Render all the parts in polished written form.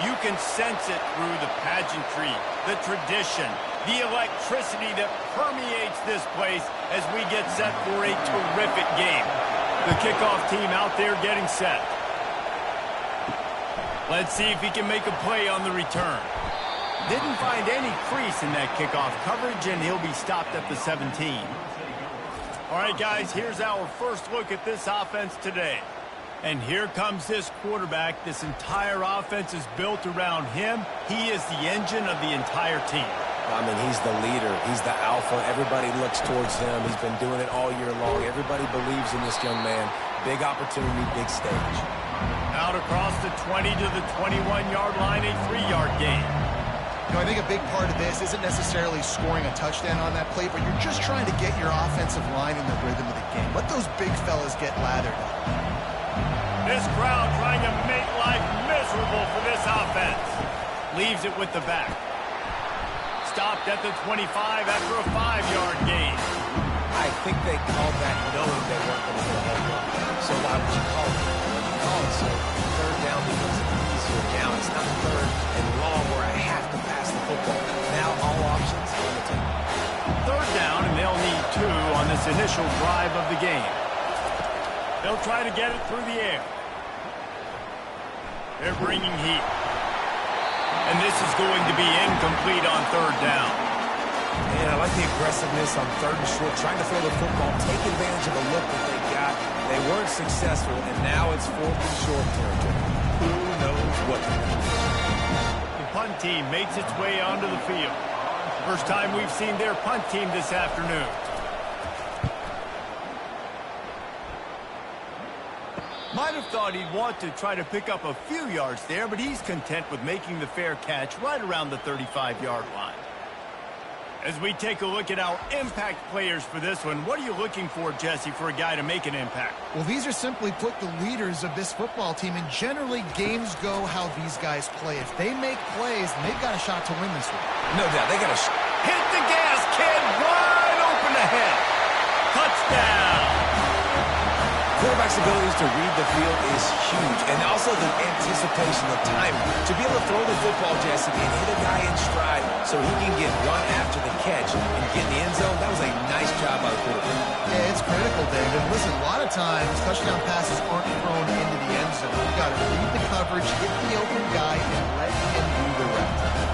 You can sense it through the pageantry, the tradition, the electricity that permeates this place as we get set for a terrific game. The kickoff team out there getting set. Let's see if he can make a play on the return. Didn't find any crease in that kickoff coverage, and he'll be stopped at the 17. All right, guys, here's our first look at this offense today. And here comes this quarterback. This entire offense is built around him. He is the engine of the entire team. I mean, he's the leader. He's the alpha. Everybody looks towards him. He's been doing it all year long. Everybody believes in this young man. Big opportunity, big stage. Out across the 20 to the 21-yard line, a 3-yard gain. You know, I think a big part of this isn't necessarily scoring a touchdown on that play, but you're just trying to get your offensive line in the rhythm of the game. Let those big fellas get lathered up. This crowd trying to make life miserable for this offense. Leaves it with the back. Stopped at the 25 after a 5-yard gain. I think they called that knowing they weren't going to get a home run. So why would you call it? Well, you call it so third down becomes an easier down. It's not third and long where I have to pass the football. Now all options on the table. Third down, and they'll need 2 on this initial drive of the game. They'll try to get it through the air. They're bringing heat. And this is going to be incomplete on third down. Man, I like the aggressiveness on third and short, trying to throw the football, take advantage of the look that they got. They weren't successful, and now it's fourth and short territory. Who knows what to do? The punt team makes its way onto the field. First time we've seen their punt team this afternoon. Might have thought he'd want to try to pick up a few yards there, but he's content with making the fair catch right around the 35-yard line. As we take a look at our impact players for this one, what are you looking for, Jesse, for a guy to make an impact? Well, these are simply put the leaders of this football team, and generally games go how these guys play. If they make plays, then they've got a shot to win this one. No doubt, they got a shot. Hit the gas, kid! Wide open ahead! Touchdown! Quarterback's abilities to read the field is huge, and also the anticipation, the timing. To be able to throw the football, Jesse, and hit a guy in stride so he can get run after the catch and get in the end zone, that was a nice job by the quarterback. Yeah, it's critical, David. Listen, a lot of times touchdown passes aren't thrown into the end zone. You've got to read the coverage, hit the open guy, and let him do the rest.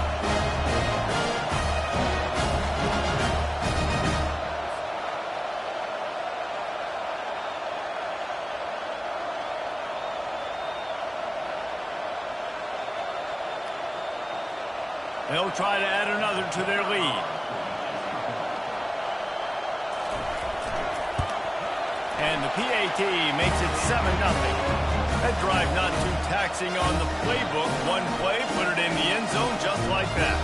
They'll try to add another to their lead. And the PAT makes it 7-0. That drive not too taxing on the playbook. One play, put it in the end zone just like that.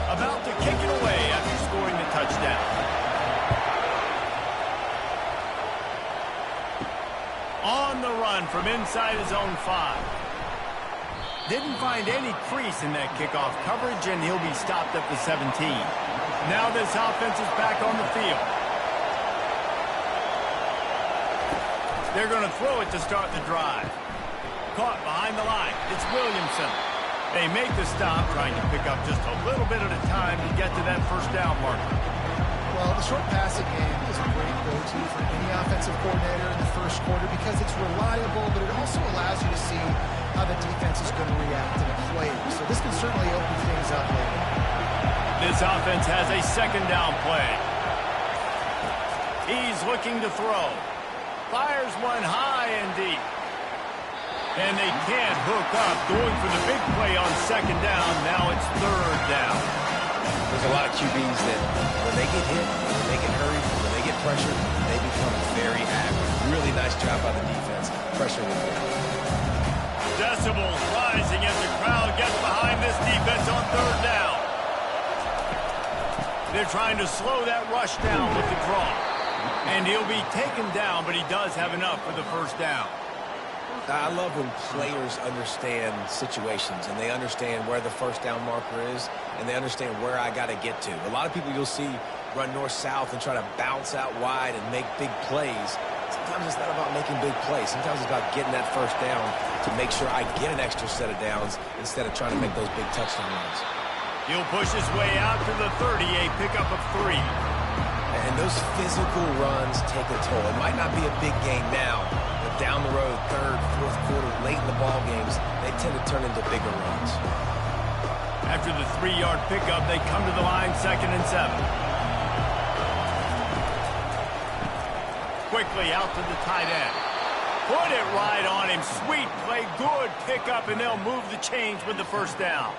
About to kick it away after scoring the touchdown. On the run from inside his own 5. Didn't find any crease in that kickoff coverage, and he'll be stopped at the 17. Now this offense is back on the field. They're going to throw it to start the drive. Caught behind the line. It's Williamson. They make the stop, trying to pick up just a little bit at a time to get to that first down marker. Well, the short passing game is a great go-to for any offensive coordinator in the first quarter because it's reliable, but it also allows you to see how the defense is going to react to the play. So this can certainly open things up later. This offense has a second down play. He's looking to throw. Fires one high and deep. And they can't hook up. Going for the big play on second down. Now it's third down. There's a lot of QBs that when they get hit, when they get hurried, when they get pressured, they become very active. Really nice job by the defense. Pressure with them. Decibels rising as the crowd gets behind this defense on third down. They're trying to slow that rush down with the draw. And he'll be taken down, but he does have enough for the first down. I love when players understand situations and they understand where the first down marker is and they understand where I got to get to. A lot of people you'll see run north-south and try to bounce out wide and make big plays. Sometimes it's not about making big plays. Sometimes it's about getting that first down to make sure I get an extra set of downs instead of trying to make those big touchdown runs. He'll push his way out to the 30, a pickup of 3. And those physical runs take a toll. It might not be a big game now, but down the road, third, fourth quarter, late in the ball games, they tend to turn into bigger runs. After the 3-yard pickup, they come to the line, 2nd and 7. Quickly out to the tight end. Put it right on him. Sweet play, good pickup, and they'll move the chains with the first down.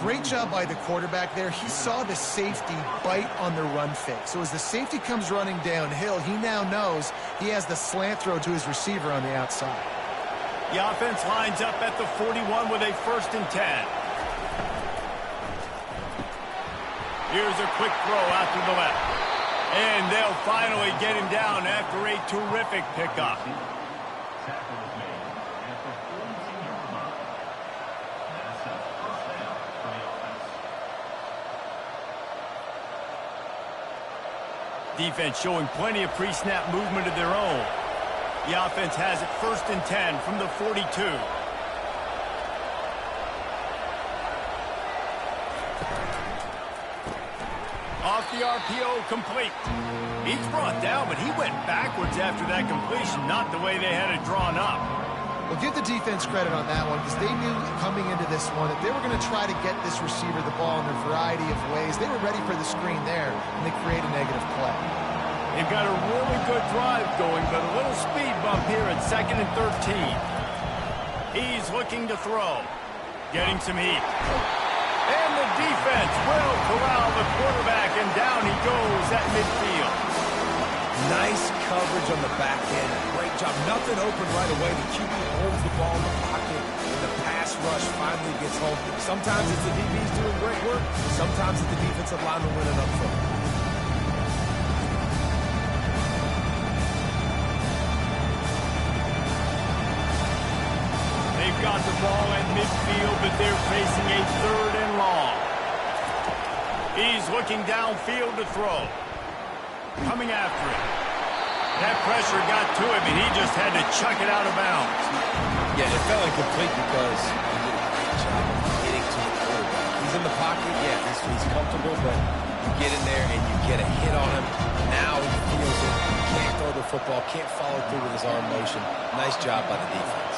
Great job by the quarterback there. He saw the safety bite on the run fake. So as the safety comes running downhill, he now knows he has the slant throw to his receiver on the outside. The offense lines up at the 41 with a 1st and 10. Here's a quick throw out to the left. And they'll finally get him down after a terrific pickup. Defense showing plenty of pre-snap movement of their own. The offense has it 1st and 10 from the 42. Off the RPO, complete. He's brought down, but he went backwards after that completion, not the way they had it drawn up. Well, give the defense credit on that one because they knew coming into this one that they were going to try to get this receiver the ball in a variety of ways. They were ready for the screen there, and they create a negative play. They've got a really good drive going, but a little speed bump here at 2nd and 13. He's looking to throw. Getting some heat. And the defense will corral the quarterback, and down he goes at midfield. Nice coverage on the back end. Great job. Nothing open right away. The QB holds the ball in the pocket, and the pass rush finally gets home. Sometimes it's the DBs doing great work. Sometimes it's the defensive lineman winning up front. They've got the ball at midfield, but they're facing a 3rd and long. He's looking downfield to throw. Coming after it. That pressure got to him, and he just had to chuck it out of bounds. Yeah, it felt incomplete because he did a great job of getting to the quarterback. He's in the pocket, yeah, he's comfortable, but you get in there and you get a hit on him. Now he feels it. Can't throw the football, can't follow through with his arm motion. Nice job by the defense.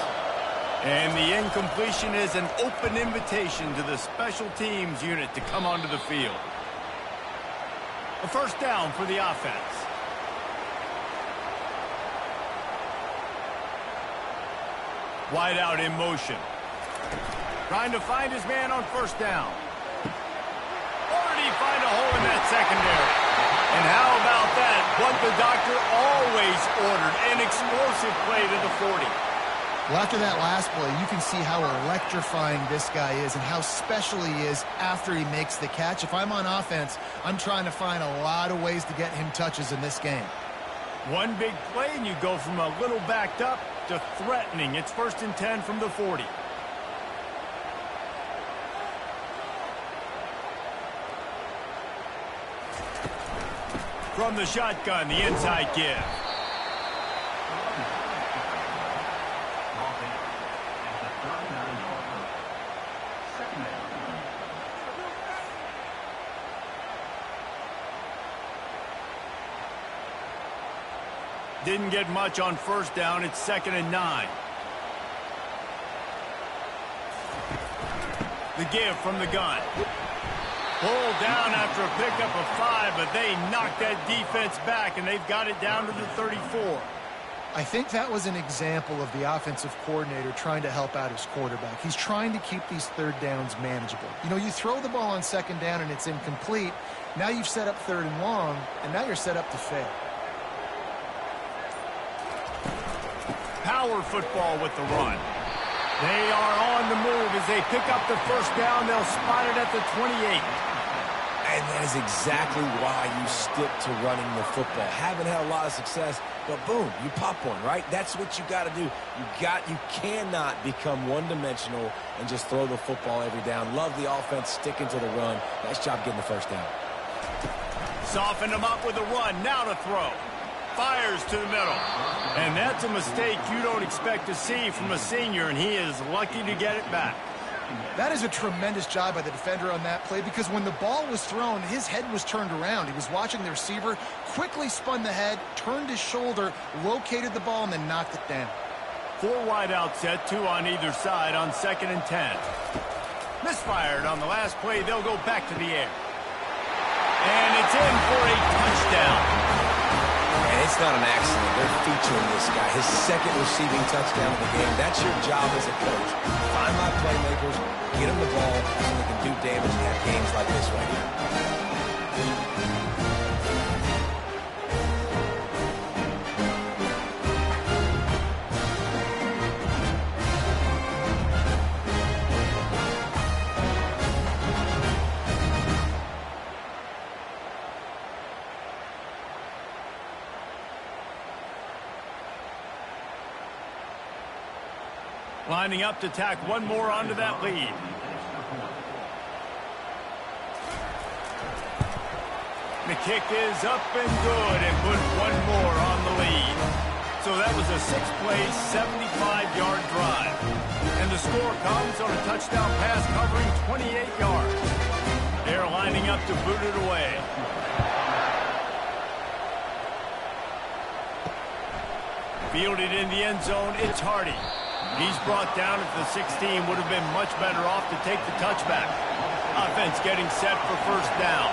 And the incompletion is an open invitation to the special teams unit to come onto the field. A 1st down for the offense. Wide out in motion. Trying to find his man on 1st down. Or did he find a hole in that secondary? And how about that? What the doctor always ordered, an explosive play to the 40. Well, after that last play, you can see how electrifying this guy is and how special he is after he makes the catch. If I'm on offense, I'm trying to find a lot of ways to get him touches in this game. One big play, and you go from a little backed up to threatening. It's 1st and 10 from the 40. From the shotgun, the inside give. Didn't get much on 1st down. It's 2nd and 9. The give from the gun. Pulled down after a pickup of 5, but they knocked that defense back, and they've got it down to the 34. I think that was an example of the offensive coordinator trying to help out his quarterback. He's trying to keep these 3rd downs manageable. You know, you throw the ball on 2nd down and it's incomplete. Now you've set up 3rd and long, and now you're set up to fail. Power football with the run. They are on the move as they pick up the 1st down. They'll spot it at the 28. And that is exactly why you stick to running the football. Haven't had a lot of success, but boom, you pop one, right? That's what you got to do. You cannot become one-dimensional and just throw the football every down. Love the offense sticking to the run. Nice job getting the 1st down. Soften them up with a run. Now to throw. fires to the middle. And that's a mistake you don't expect to see from a senior, and he is lucky to get it back. That is a tremendous job by the defender on that play, because when the ball was thrown, his head was turned around. He was watching the receiver, quickly spun the head, turned his shoulder, located the ball, and then knocked it down. 4 wide out set, 2 on either side on 2nd and 10. Misfired on the last play. They'll go back to the air. And it's in for a touchdown. And it's not an accident. They're featuring this guy. His 2nd receiving touchdown of the game. That's your job as a coach. Find my playmakers, get them the ball so they can do damage and have games like this right now. Lining up to tack one more onto that lead. The kick is up and good and put one more on the lead. So that was a 6-play, 75-yard drive. And the score comes on a touchdown pass covering 28 yards. They're lining up to boot it away. Fielded in the end zone, it's Hardy. He's brought down at the 16, would have been much better off to take the touchback. Offense getting set for first down.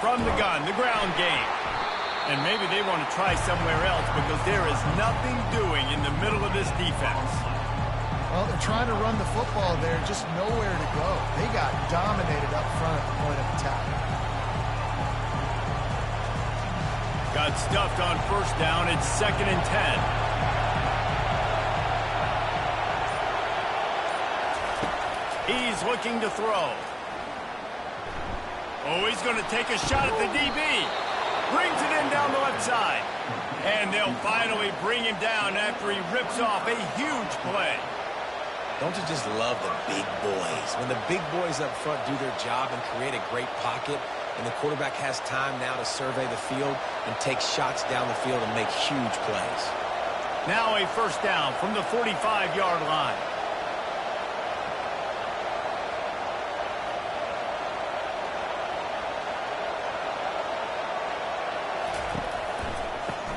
From the gun, the ground game. And maybe they want to try somewhere else because there is nothing doing in the middle of this defense. Well, they're trying to run the football there, just nowhere to go. They got dominated up front at the point of attack. Got stuffed on first down. It's 2nd and 10. He's looking to throw. Oh, he's going to take a shot at the DB. Brings it in down the left side. And they'll finally bring him down after he rips off a huge play. Don't you just love the big boys? When the big boys up front do their job and create a great pocket, and the quarterback has time now to survey the field and take shots down the field and make huge plays. Now a first down from the 45-yard line.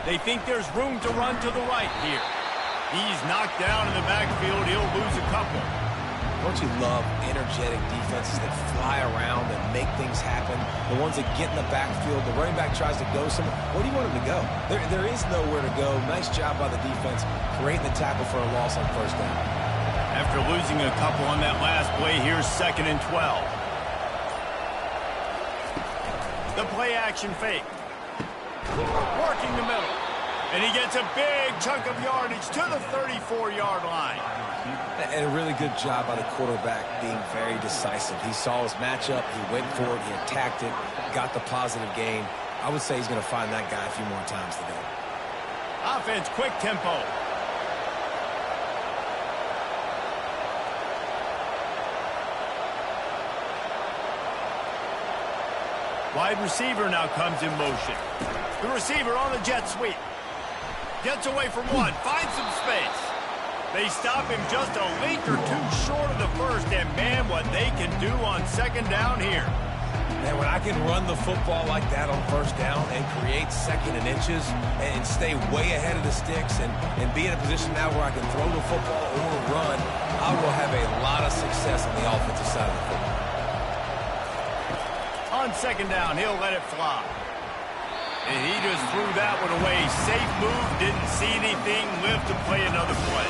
They think there's room to run to the right here. He's knocked down in the backfield. He'll lose a couple. Don't you love energetic defenses that fly around and make things happen? The ones that get in the backfield, the running back tries to go somewhere. Where do you want him to go? There is nowhere to go. Nice job by the defense creating the tackle for a loss on first down. After losing a couple on that last play, here's 2nd and 12. The play action fake. Working the middle. And he gets a big chunk of yardage to the 34-yard line. And a really good job by the quarterback being very decisive. He saw his matchup, he went for it, he attacked it, got the positive gain. I would say he's going to find that guy a few more times today. Offense, quick tempo. Wide receiver now comes in motion. The receiver on the jet sweep. Gets away from one, finds some space. They stop him just a length or two short of the first, and man, what they can do on 2nd down here. Man, when I can run the football like that on first down and create 2nd and inches and stay way ahead of the sticks and be in a position now where I can throw the football or run, I will have a lot of success on the offensive side of the football. On 2nd down, he'll let it fly. And he just threw that one away. Safe move, didn't see anything, lived to play another play.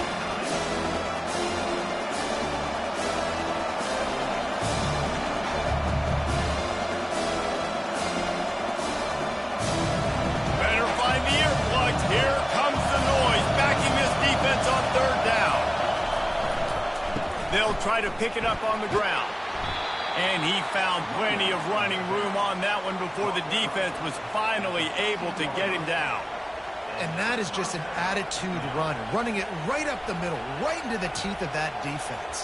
Better find the earplugs. Here comes the noise, backing this defense on 3rd down. They'll try to pick it up on the ground. And he found plenty of running room on that one before the defense was finally able to get him down. And that is just an attitude run, running it right up the middle, right into the teeth of that defense.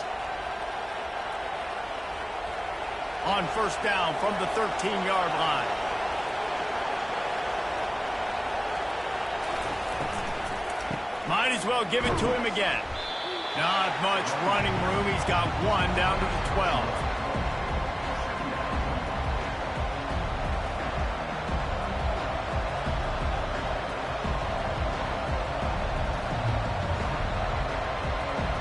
On first down from the 13-yard line. Might as well give it to him again. Not much running room. He's got one down to the 12.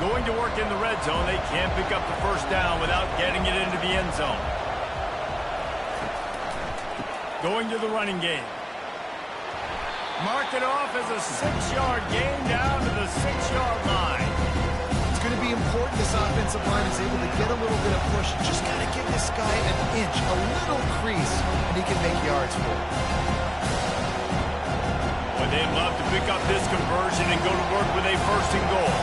Going to work in the red zone. They can't pick up the first down without getting it into the end zone. Going to the running game. Mark it off as a 6-yard gain down to the 6-yard line. It's going to be important this offensive line is able to get a little bit of push. Just got to give this guy an inch, a little crease, and he can make yards for it. Boy, they'd love to pick up this conversion and go to work with a first and goal.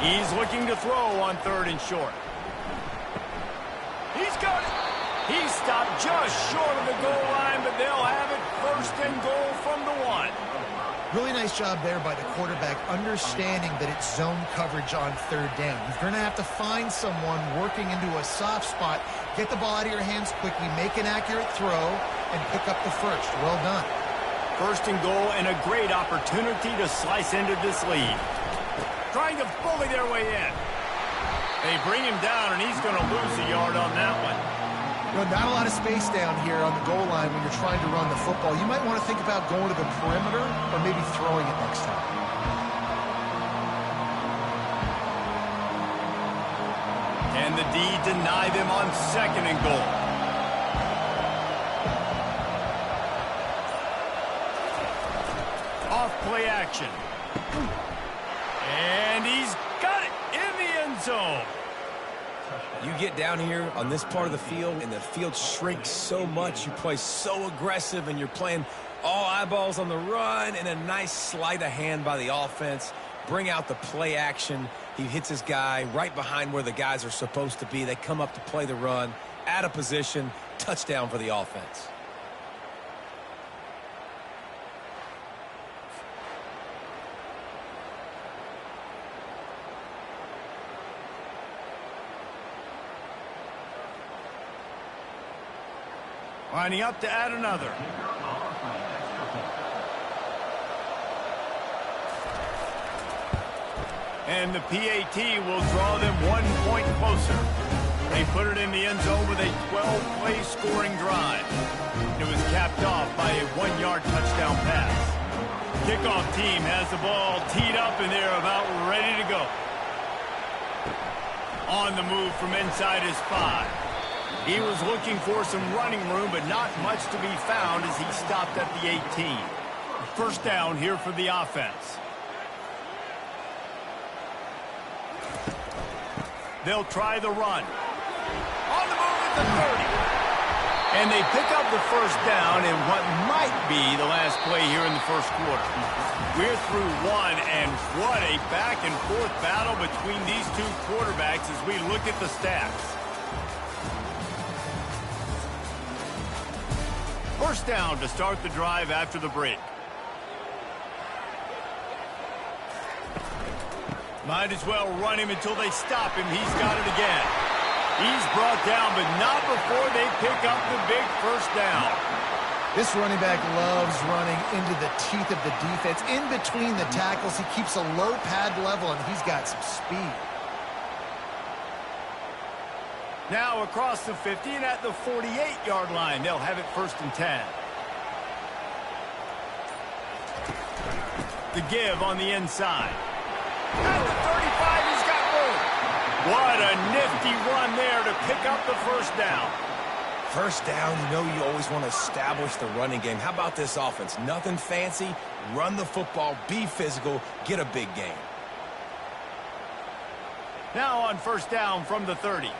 He's looking to throw on 3rd and short. He's got it. He stopped just short of the goal line, but they'll have it 1st and goal from the 1. Really nice job there by the quarterback, understanding that it's zone coverage on 3rd down. You're going to have to find someone working into a soft spot, get the ball out of your hands quickly, make an accurate throw, and pick up the first. Well done. 1st and goal and a great opportunity to slice into this lead. Trying to bully their way in. They bring him down, and he's going to lose a yard on that one. You know, not a lot of space down here on the goal line when you're trying to run the football. You might want to think about going to the perimeter or maybe throwing it next time. Can the D deny them on 2nd and goal? Off play action. And he's got it in the end zone. You get down here on this part of the field, and the field shrinks so much. You play so aggressive, and you're playing all eyeballs on the run, and a nice sleight of hand by the offense. Bring out the play action. He hits his guy right behind where the guys are supposed to be. They come up to play the run, out of position, touchdown for the offense. Lining up to add another. And the PAT will draw them 1 point closer. They put it in the end zone with a 12-play scoring drive. It was capped off by a 1-yard touchdown pass. Kickoff team has the ball teed up, and they're about ready to go. On the move from inside his 5. He was looking for some running room, but not much to be found as he stopped at the 18. First down here for the offense. They'll try the run. On the move at the 30. And they pick up the first down in what might be the last play here in the first quarter. We're through 1, and what a back-and-forth battle between these two quarterbacks as we look at the stats. First down to start the drive after the break. Might as well run him until they stop him. He's got it again. He's brought down, but not before they pick up the big first down. This running back loves running into the teeth of the defense. In between the tackles, he keeps a low pad level, and he's got some speed. Now across the 50 and at the 48-yard line. They'll have it 1st and 10. The give on the inside. At the 35, he's got room. What a nifty run there to pick up the first down. First down, you know you always want to establish the running game. How about this offense? Nothing fancy. Run the football, be physical, get a big gain. Now on first down from the 30.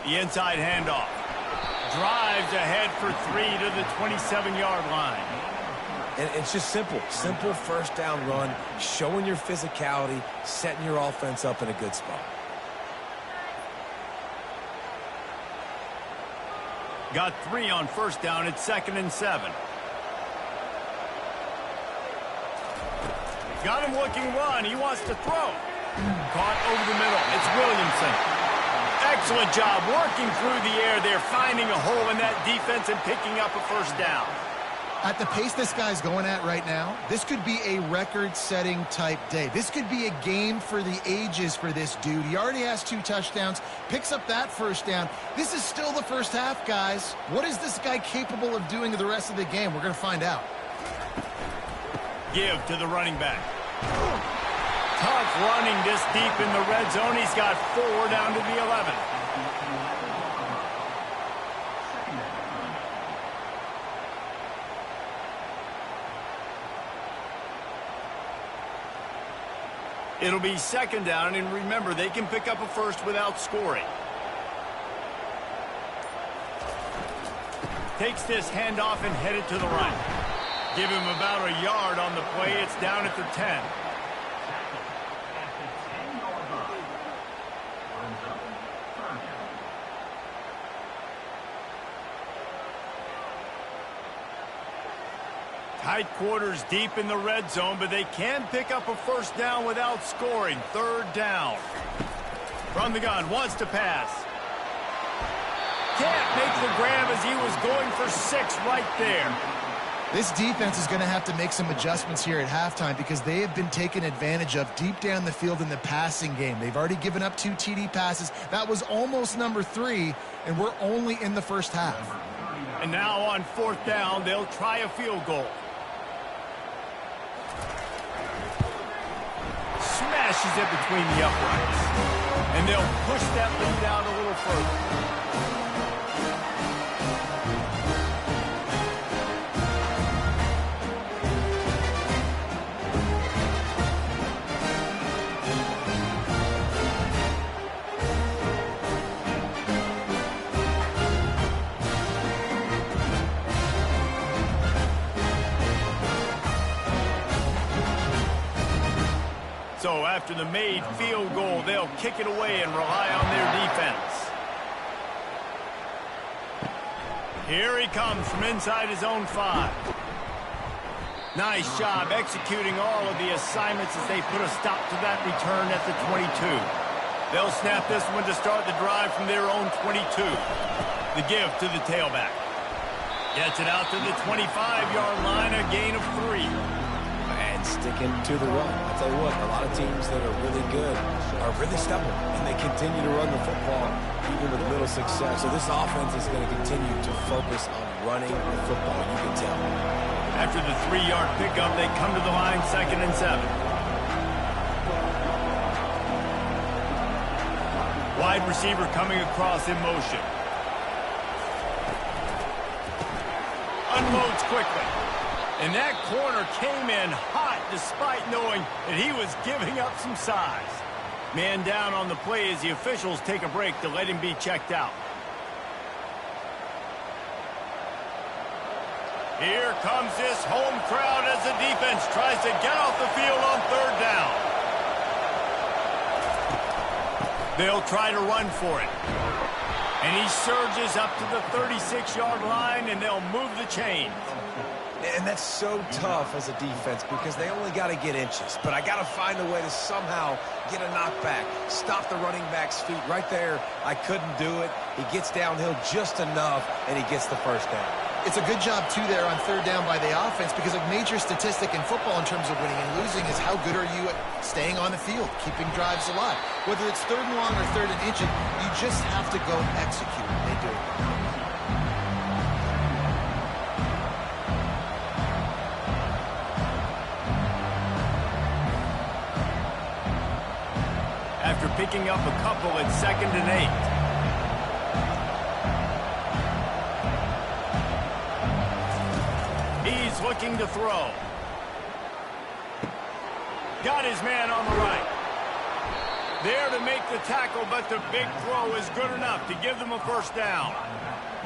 The inside handoff. Drives ahead for 3 to the 27-yard line. And it's just simple. Simple first down run, showing your physicality, setting your offense up in a good spot. Got 3 on first down at 2nd and 7. Got him looking run. He wants to throw. Caught over the middle. It's Williamson. Excellent job working through the air there, finding a hole in that defense and picking up a first down. At the pace this guy's going at right now, this could be a record-setting type day. This could be a game for the ages for this dude. He already has 2 touchdowns, picks up that first down. This is still the first half, guys. What is this guy capable of doing the rest of the game? We're going to find out. Give to the running back. Tough running this deep in the red zone. He's got 4 down to the 11. It'll be second down, and remember, they can pick up a first without scoring. Takes this handoff and headed to the right. Give him about a yard on the play. It's down at the 10. Tight quarters deep in the red zone, but they can pick up a first down without scoring. Third down. From the gun, wants to pass. Can't make the grab as he was going for 6 right there. This defense is going to have to make some adjustments here at halftime because they have been taken advantage of deep down the field in the passing game. They've already given up 2 TD passes. That was almost number 3, and we're only in the first half. And now on 4th down, they'll try a field goal. Smashes it between the uprights. And they'll push that lead out a little further. So after the made field goal, they'll kick it away and rely on their defense. Here he comes from inside his own 5. Nice job executing all of the assignments as they put a stop to that return at the 22. They'll snap this one to start the drive from their own 22. The give to the tailback. Gets it out to the 25-yard line, a gain of 3. And sticking to the run. I'll tell you what, a lot of teams that are really good are really stubborn, and they continue to run the football even with little success. So this offense is going to continue to focus on running the football, you can tell. After the 3-yard pickup, they come to the line, 2nd and 7. Wide receiver coming across in motion. Unloads quickly. And that corner came in hot despite knowing that he was giving up some size. Man down on the play as the officials take a break to let him be checked out. Here comes this home crowd as the defense tries to get off the field on 3rd down. They'll try to run for it. And he surges up to the 36-yard line, and they'll move the chains. And that's so tough as a defense because they only got to get inches. But I got to find a way to somehow get a knockback, stop the running back's feet right there. I couldn't do it. He gets downhill just enough, and he gets the first down. It's a good job, too, there on 3rd down by the offense because a major statistic in football in terms of winning and losing is how good are you at staying on the field, keeping drives alive. Whether it's 3rd and long or 3rd and inches, you just have to go execute. They do it. After picking up a couple at 2nd and 8. He's looking to throw. Got his man on the right. There to make the tackle, but the big throw is good enough to give them a first down.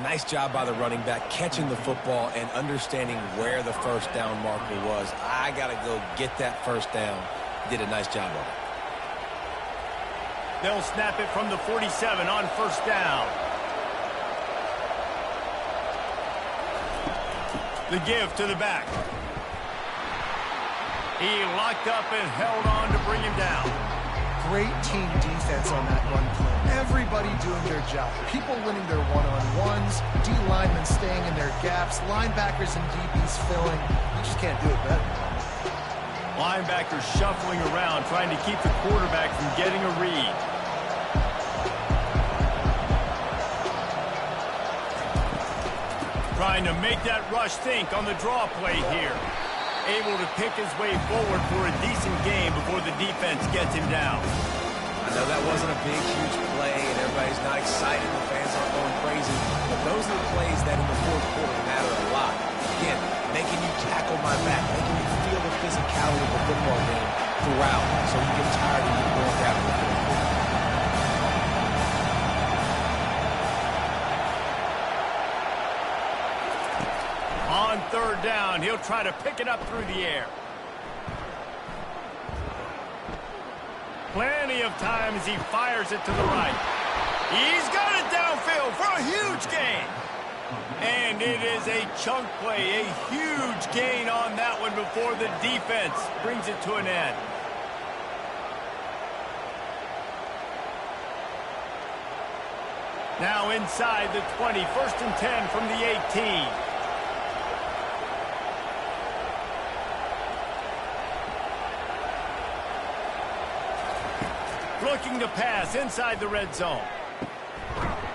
Nice job by the running back catching the football and understanding where the first down marker was. I got to go get that first down. Did a nice job of it. They'll snap it from the 47 on 1st down. The give to the back. He locked up and held on to bring him down. Great team defense on that run play. Everybody doing their job. People winning their one-on-ones, D linemen staying in their gaps, linebackers and DBs filling. You just can't do it better. Linebackers shuffling around, trying to keep the quarterback from getting a read. Trying to make that rush think on the draw play here. Able to pick his way forward for a decent game before the defense gets him down. I know that wasn't a big, huge play, and everybody's not excited. The fans aren't going crazy. But those are the plays that in the fourth quarter matter a lot. Again, making you tackle my back, making you feel the physicality of the football game throughout, so you get tired and you work out in the fourth quarter. On third down, he'll try to pick it up through the air. Plenty of time as he fires it to the right. He's got it downfield for a huge gain. And it is a chunk play, a huge gain on that one before the defense brings it to an end. Now inside the 20, 1st and 10 from the 18. Looking to pass inside the red zone.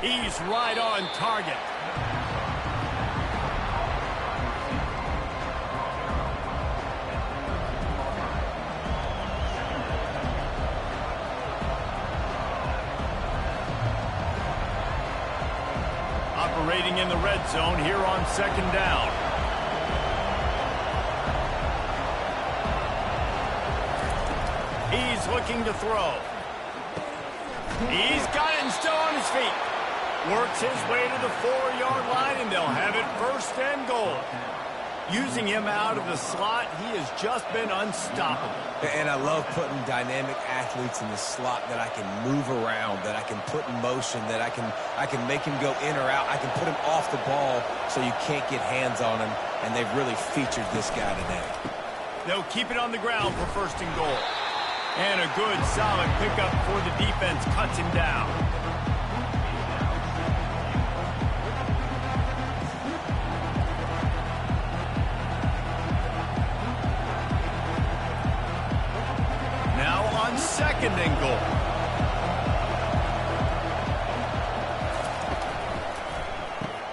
He's right on target. Operating in the red zone here on 2nd down. He's looking to throw. He's got it and still on his feet. Works his way to the 4-yard line, and they'll have it 1st and goal. Using him out of the slot, he has just been unstoppable. And I love putting dynamic athletes in the slot that I can move around, that I can put in motion, that I can make him go in or out. I can put him off the ball so you can't get hands on him, and they've really featured this guy today. They'll keep it on the ground for 1st and goal. And a good, solid pickup before the defense cuts him down. Now on 2nd and goal.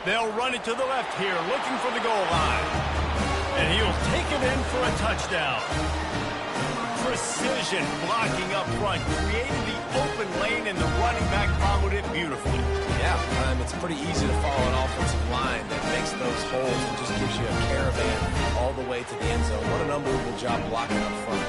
They'll run it to the left here, looking for the goal line. And he'll take it in for a touchdown. Precision blocking up front, created the open lane, and the running back followed it beautifully. Yeah, it's pretty easy to follow an offensive line that makes those holes and just gives you a caravan all the way to the end zone. What an unbelievable job blocking up front.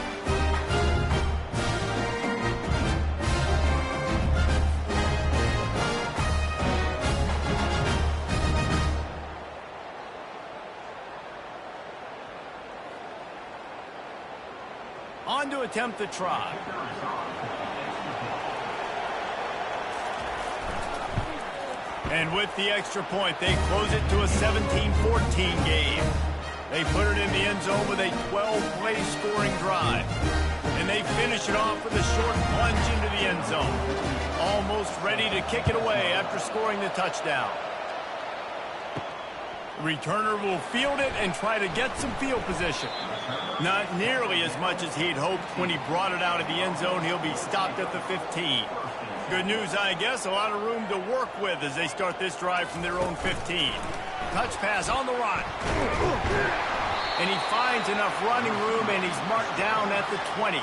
On to attempt the try. And with the extra point, they close it to a 17-14 game. They put it in the end zone with a 12-play scoring drive. And they finish it off with a short plunge into the end zone. Almost ready to kick it away after scoring the touchdown. Returner will field it and try to get some field position. Not nearly as much as he'd hoped when he brought it out of the end zone. He'll be stopped at the 15. Good news, I guess. A lot of room to work with as they start this drive from their own 15. Touch pass on the run. And he finds enough running room, and he's marked down at the 20.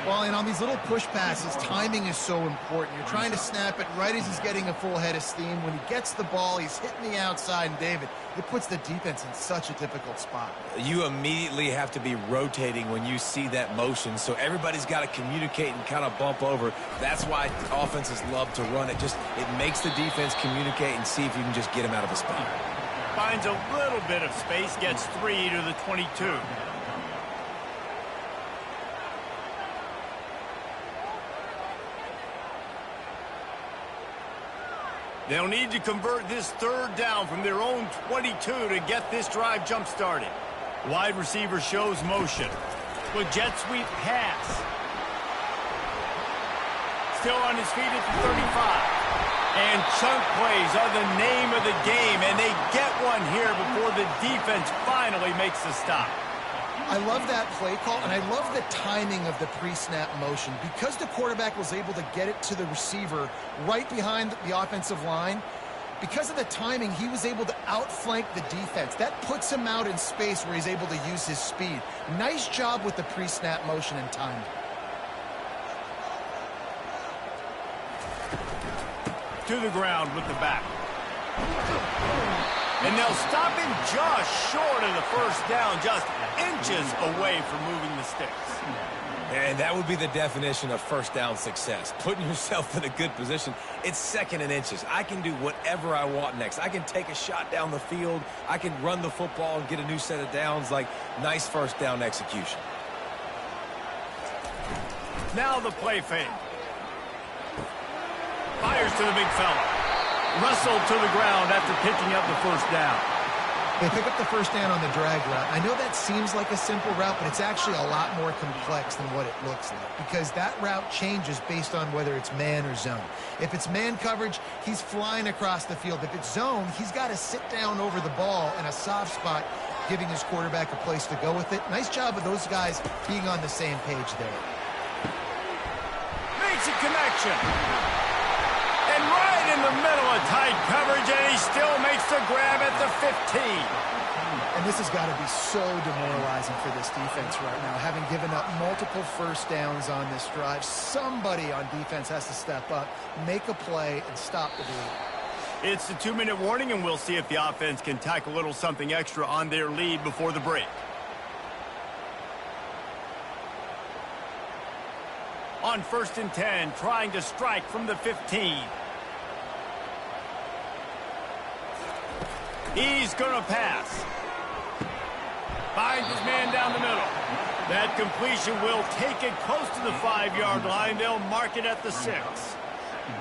Well, and on these little push passes, timing is so important. You're trying to snap it right as he's getting a full head of steam. When he gets the ball, he's hitting the outside, and David, it puts the defense in such a difficult spot. You immediately have to be rotating when you see that motion, so everybody's got to communicate and kind of bump over. That's why offenses love to run it. It makes the defense communicate and see if you can just get him out of a spot. Finds a little bit of space, gets 3 to the 22. They'll need to convert this 3rd down from their own 22 to get this drive jump-started. Wide receiver shows motion. with jet sweep pass. Still on his feet at the 35. And chunk plays are the name of the game, and they get one here before the defense finally makes the stop. I love that play call, and I love the timing of the pre-snap motion. Because the quarterback was able to get it to the receiver right behind the offensive line, because of the timing, he was able to outflank the defense. That puts him out in space where he's able to use his speed. Nice job with the pre-snap motion and timing. To the ground with the back. And they'll stop him just short of the first down, just inches away from moving the sticks. And that would be the definition of first down success. Putting yourself in a good position. It's second and inches. I can do whatever I want next. I can take a shot down the field. I can run the football and get a new set of downs. Like, nice first down execution. Now the play fake. Fires to the big fella. Russell to the ground after picking up the first down. They pick up the first down on the drag route. I know that seems like a simple route, but it's actually a lot more complex than what it looks like, because that route changes based on whether it's man or zone. If it's man coverage, he's flying across the field. If it's zone, he's got to sit down over the ball in a soft spot, giving his quarterback a place to go with it. Nice job of those guys being on the same page there. Makes a connection. And right in the middle of tight coverage, and he still makes the grab at the 15. And this has got to be so demoralizing for this defense right now. Having given up multiple first downs on this drive, somebody on defense has to step up, make a play, and stop the bleed. It's the 2-minute warning, and we'll see if the offense can tack a little something extra on their lead before the break. On 1st and 10, trying to strike from the 15. He's going to pass. Finds his man down the middle. That completion will take it close to the 5-yard line. They'll mark it at the 6.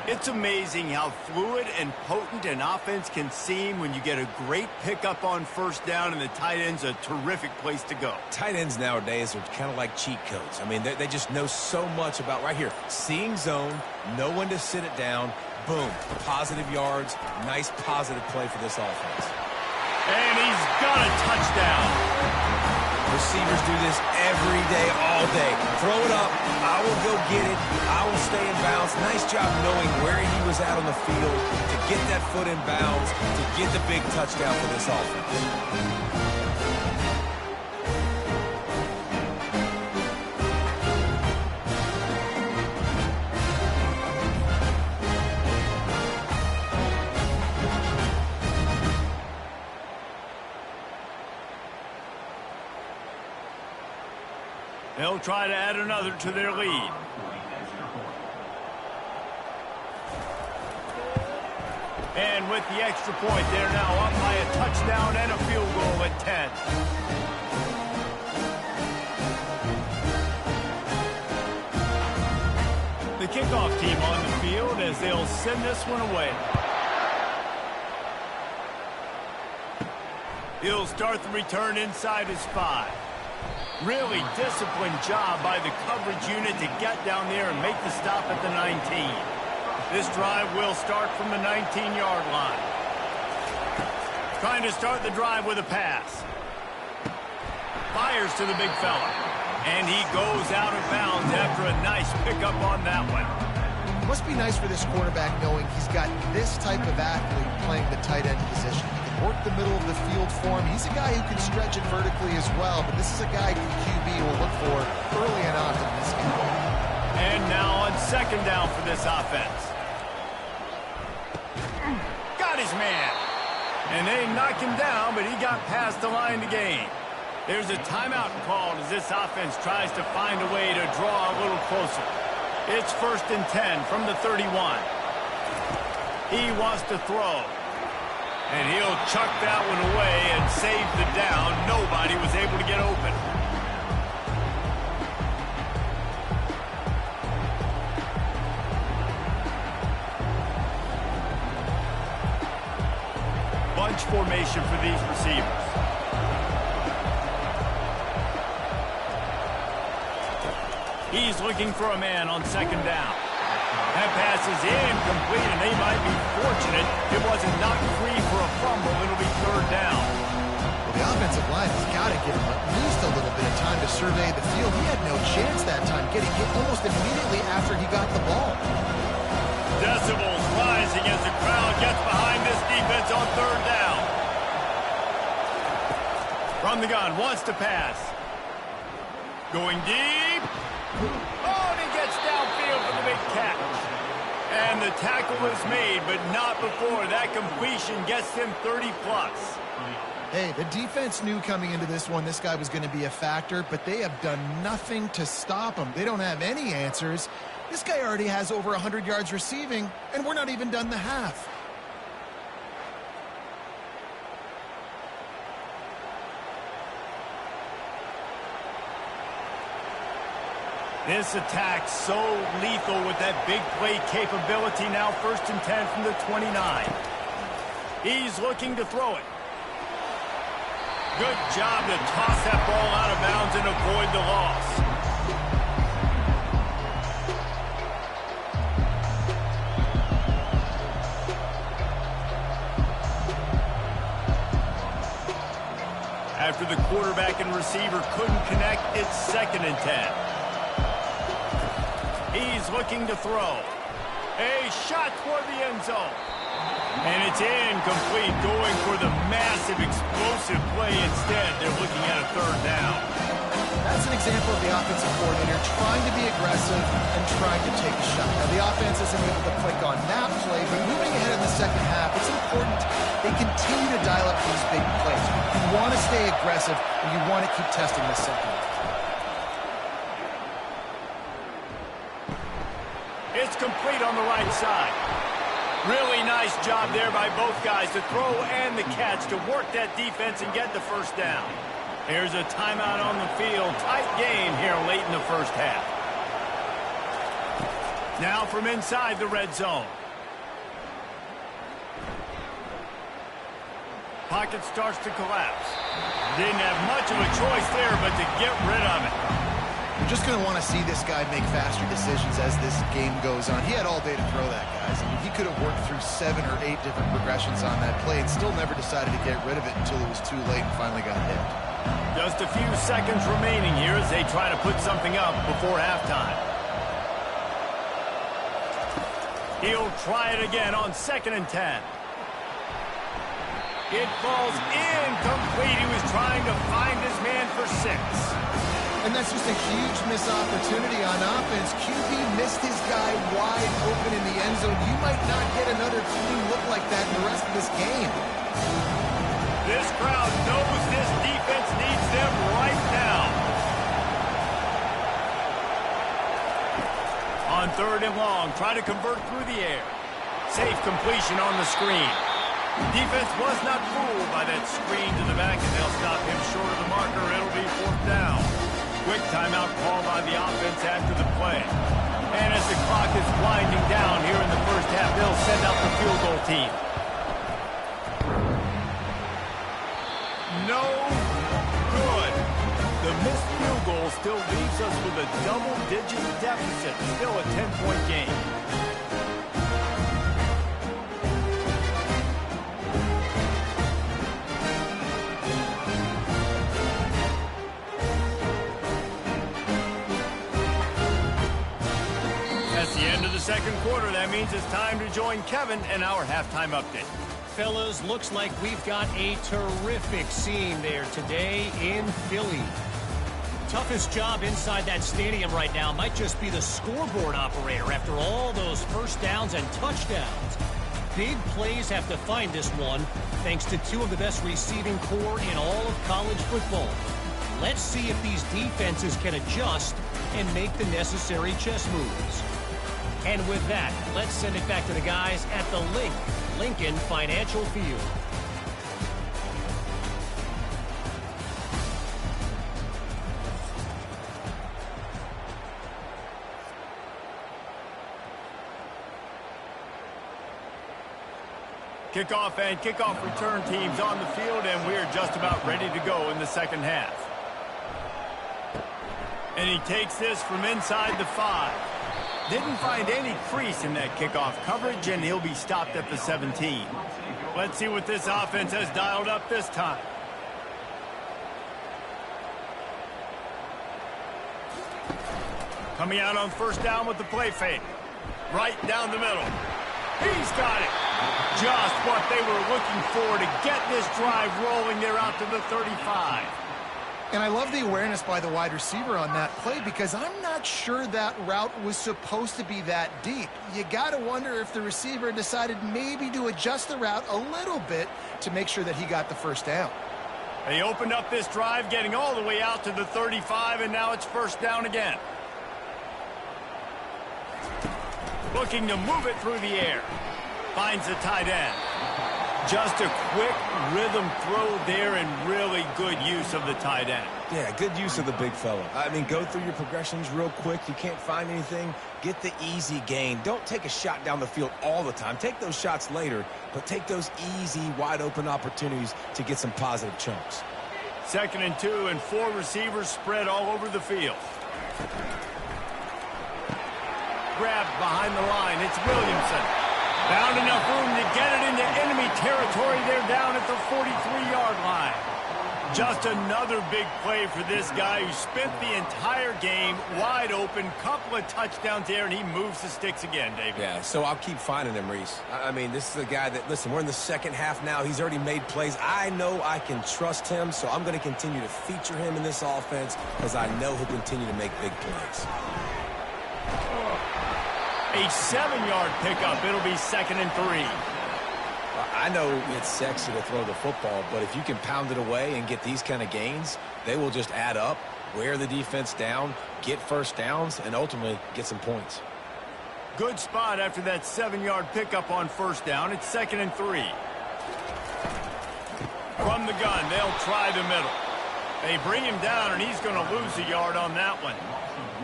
It's amazing how fluid and potent an offense can seem when you get a great pickup on first down, and the tight end's a terrific place to go. Tight ends nowadays are kind of like cheat codes. I mean, they just know so much about, right here, seeing zone, know when to sit it down, boom, positive yards, nice positive play for this offense. And he's got a touchdown. Receivers do this every day, all day. Throw it up, I will go get it, I will stay in bounds. Nice job knowing where he was at on the field to get that foot in bounds, to get the big touchdown for this offense. They'll try to add another to their lead. And with the extra point, they're now up by a touchdown and a field goal at 10. The kickoff team on the field as they'll send this one away. He'll start the return inside his 5. Really disciplined job by the coverage unit to get down there and make the stop at the 19. This drive will start from the 19-yard line. Trying to start the drive with a pass. Fires to the big fella. And he goes out of bounds after a nice pickup on that one. It must be nice for this quarterback knowing he's got this type of athlete playing the tight end position. Work the middle of the field for him. He's a guy who can stretch it vertically as well, but this is a guy QB will look for early and often in this game. And now on 2nd down for this offense. Got his man. And they knock him down, but he got past the line to gain. There's a timeout called as this offense tries to find a way to draw a little closer. It's 1st and 10 from the 31. He wants to throw. And he'll chuck that one away and save the down. Nobody was able to get open. Bunch formation for these receivers. He's looking for a man on second down. That pass is incomplete, and they might be fortunate it wasn't knocked free for a fumble. It'll be third down. Well, the offensive line has got to give him at least a little bit of time to survey the field. He had no chance that time, getting hit almost immediately after he got the ball. Decibels rising as the crowd gets behind this defense on third down. From the gun, wants to pass. Going deep. Oh, and he gets downfield for the big catch. And the tackle is made, but not before that completion gets him 30-plus. Hey, the defense knew coming into this one this guy was going to be a factor, but they have done nothing to stop him. They don't have any answers. This guy already has over 100 yards receiving, and we're not even done the half. This attack so lethal with that big play capability. Now 1st and 10 from the 29. He's looking to throw it. Good job to toss that ball out of bounds and avoid the loss. After the quarterback and receiver couldn't connect, it's 2nd and 10. He's looking to throw. A shot toward the end zone. And it's incomplete, going for the massive explosive play instead. They're looking at a third down. That's an example of the offensive coordinator trying to be aggressive and trying to take a shot. Now, the offense isn't able to click on that play, but moving ahead in the second half, it's important they continue to dial up these big plays. You want to stay aggressive, and you want to keep testing the second half. It's complete on the right side. Really nice job there by both guys to throw and the catch to work that defense and get the first down. Here's a timeout on the field. Tight game here late in the first half. Now from inside the red zone. Pocket starts to collapse. Didn't have much of a choice there, but to get rid of it. You're just going to want to see this guy make faster decisions as this game goes on. He had all day to throw that, guys. I mean, he could have worked through 7 or 8 different progressions on that play and still never decided to get rid of it until it was too late and finally got hit. Just a few seconds remaining here as they try to put something up before halftime. He'll try it again on 2nd and 10. It falls incomplete. He was trying to find his man for 6. And that's just a huge missed opportunity on offense. QB missed his guy wide open in the end zone. You might not get another clean look like that in the rest of this game. This crowd knows this defense needs them right now. On 3rd and long, try to convert through the air. Safe completion on the screen. Defense was not fooled by that screen to the back, and they'll stop him short of the marker. It'll be 4th down. Quick timeout called by the offense after the play. And as the clock is winding down here in the first half, they'll send out the field goal team. No good. The missed field goal still leaves us with a double-digit deficit. Still a 10-point game. Second quarter, that means it's time to join Kevin and our halftime update. Fellas, looks like we've got a terrific scene there today in Philly. Toughest job inside that stadium right now might just be the scoreboard operator after all those first downs and touchdowns. Big plays have defined this one, thanks to 2 of the best receiving core in all of college football. Let's see if these defenses can adjust and make the necessary chess moves. And with that, let's send it back to the guys at the Lincoln Financial Field. Kickoff and kickoff return teams on the field, and we're just about ready to go in the second half. And he takes this from inside the 5. Didn't find any crease in that kickoff coverage, and he'll be stopped at the 17. Let's see what this offense has dialed up this time. Coming out on first down with the play fake. Right down the middle. He's got it. Just what they were looking for to get this drive rolling there out to the 35. And I love the awareness by the wide receiver on that play because I'm not sure that route was supposed to be that deep. You got to wonder if the receiver decided maybe to adjust the route a little bit to make sure that he got the first down. They opened up this drive, getting all the way out to the 35, and now it's first down again. Looking to move it through the air. Finds the tight end. Just a quick rhythm throw there and really good use of the tight end. Yeah, good use of the big fella. I mean, go through your progressions real quick. You can't find anything. Get the easy gain. Don't take a shot down the field all the time. Take those shots later, but take those easy, wide-open opportunities to get some positive chunks. 2nd and 2, and 4 receivers spread all over the field. Grabbed behind the line. It's Williamson. Found enough room to get it into enemy territory. They're down at the 43-yard line. Just another big play for this guy who spent the entire game wide open. Couple of touchdowns there, and he moves the sticks again, David. Yeah, so I'll keep finding him, Reese. I mean, this is a guy that, listen, we're in the second half now. He's already made plays. I know I can trust him, so I'm going to continue to feature him in this offense because I know he'll continue to make big plays. A 7-yard pickup. It'll be 2nd and 3. I know it's sexy to throw the football, but if you can pound it away and get these kind of gains, they will just add up, wear the defense down, get first downs, and ultimately get some points. Good spot after that 7-yard pickup on first down. It's 2nd and 3. From the gun, they'll try the middle. They bring him down, and he's going to lose a yard on that one.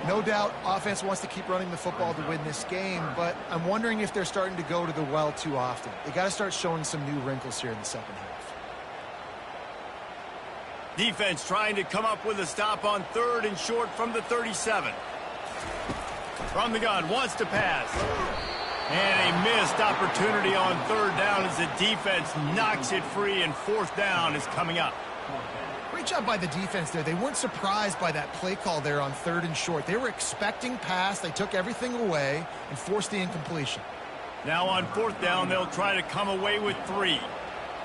No doubt offense wants to keep running the football to win this game, but I'm wondering if they're starting to go to the well too often. They got to start showing some new wrinkles here in the second half. Defense trying to come up with a stop on 3rd and short from the 37. From the gun, wants to pass. And a missed opportunity on 3rd down as the defense knocks it free, and 4th down is coming up. Great job by the defense there. They weren't surprised by that play call there on 3rd and short. They were expecting pass. They took everything away and forced the incompletion. Now on 4th down, they'll try to come away with 3.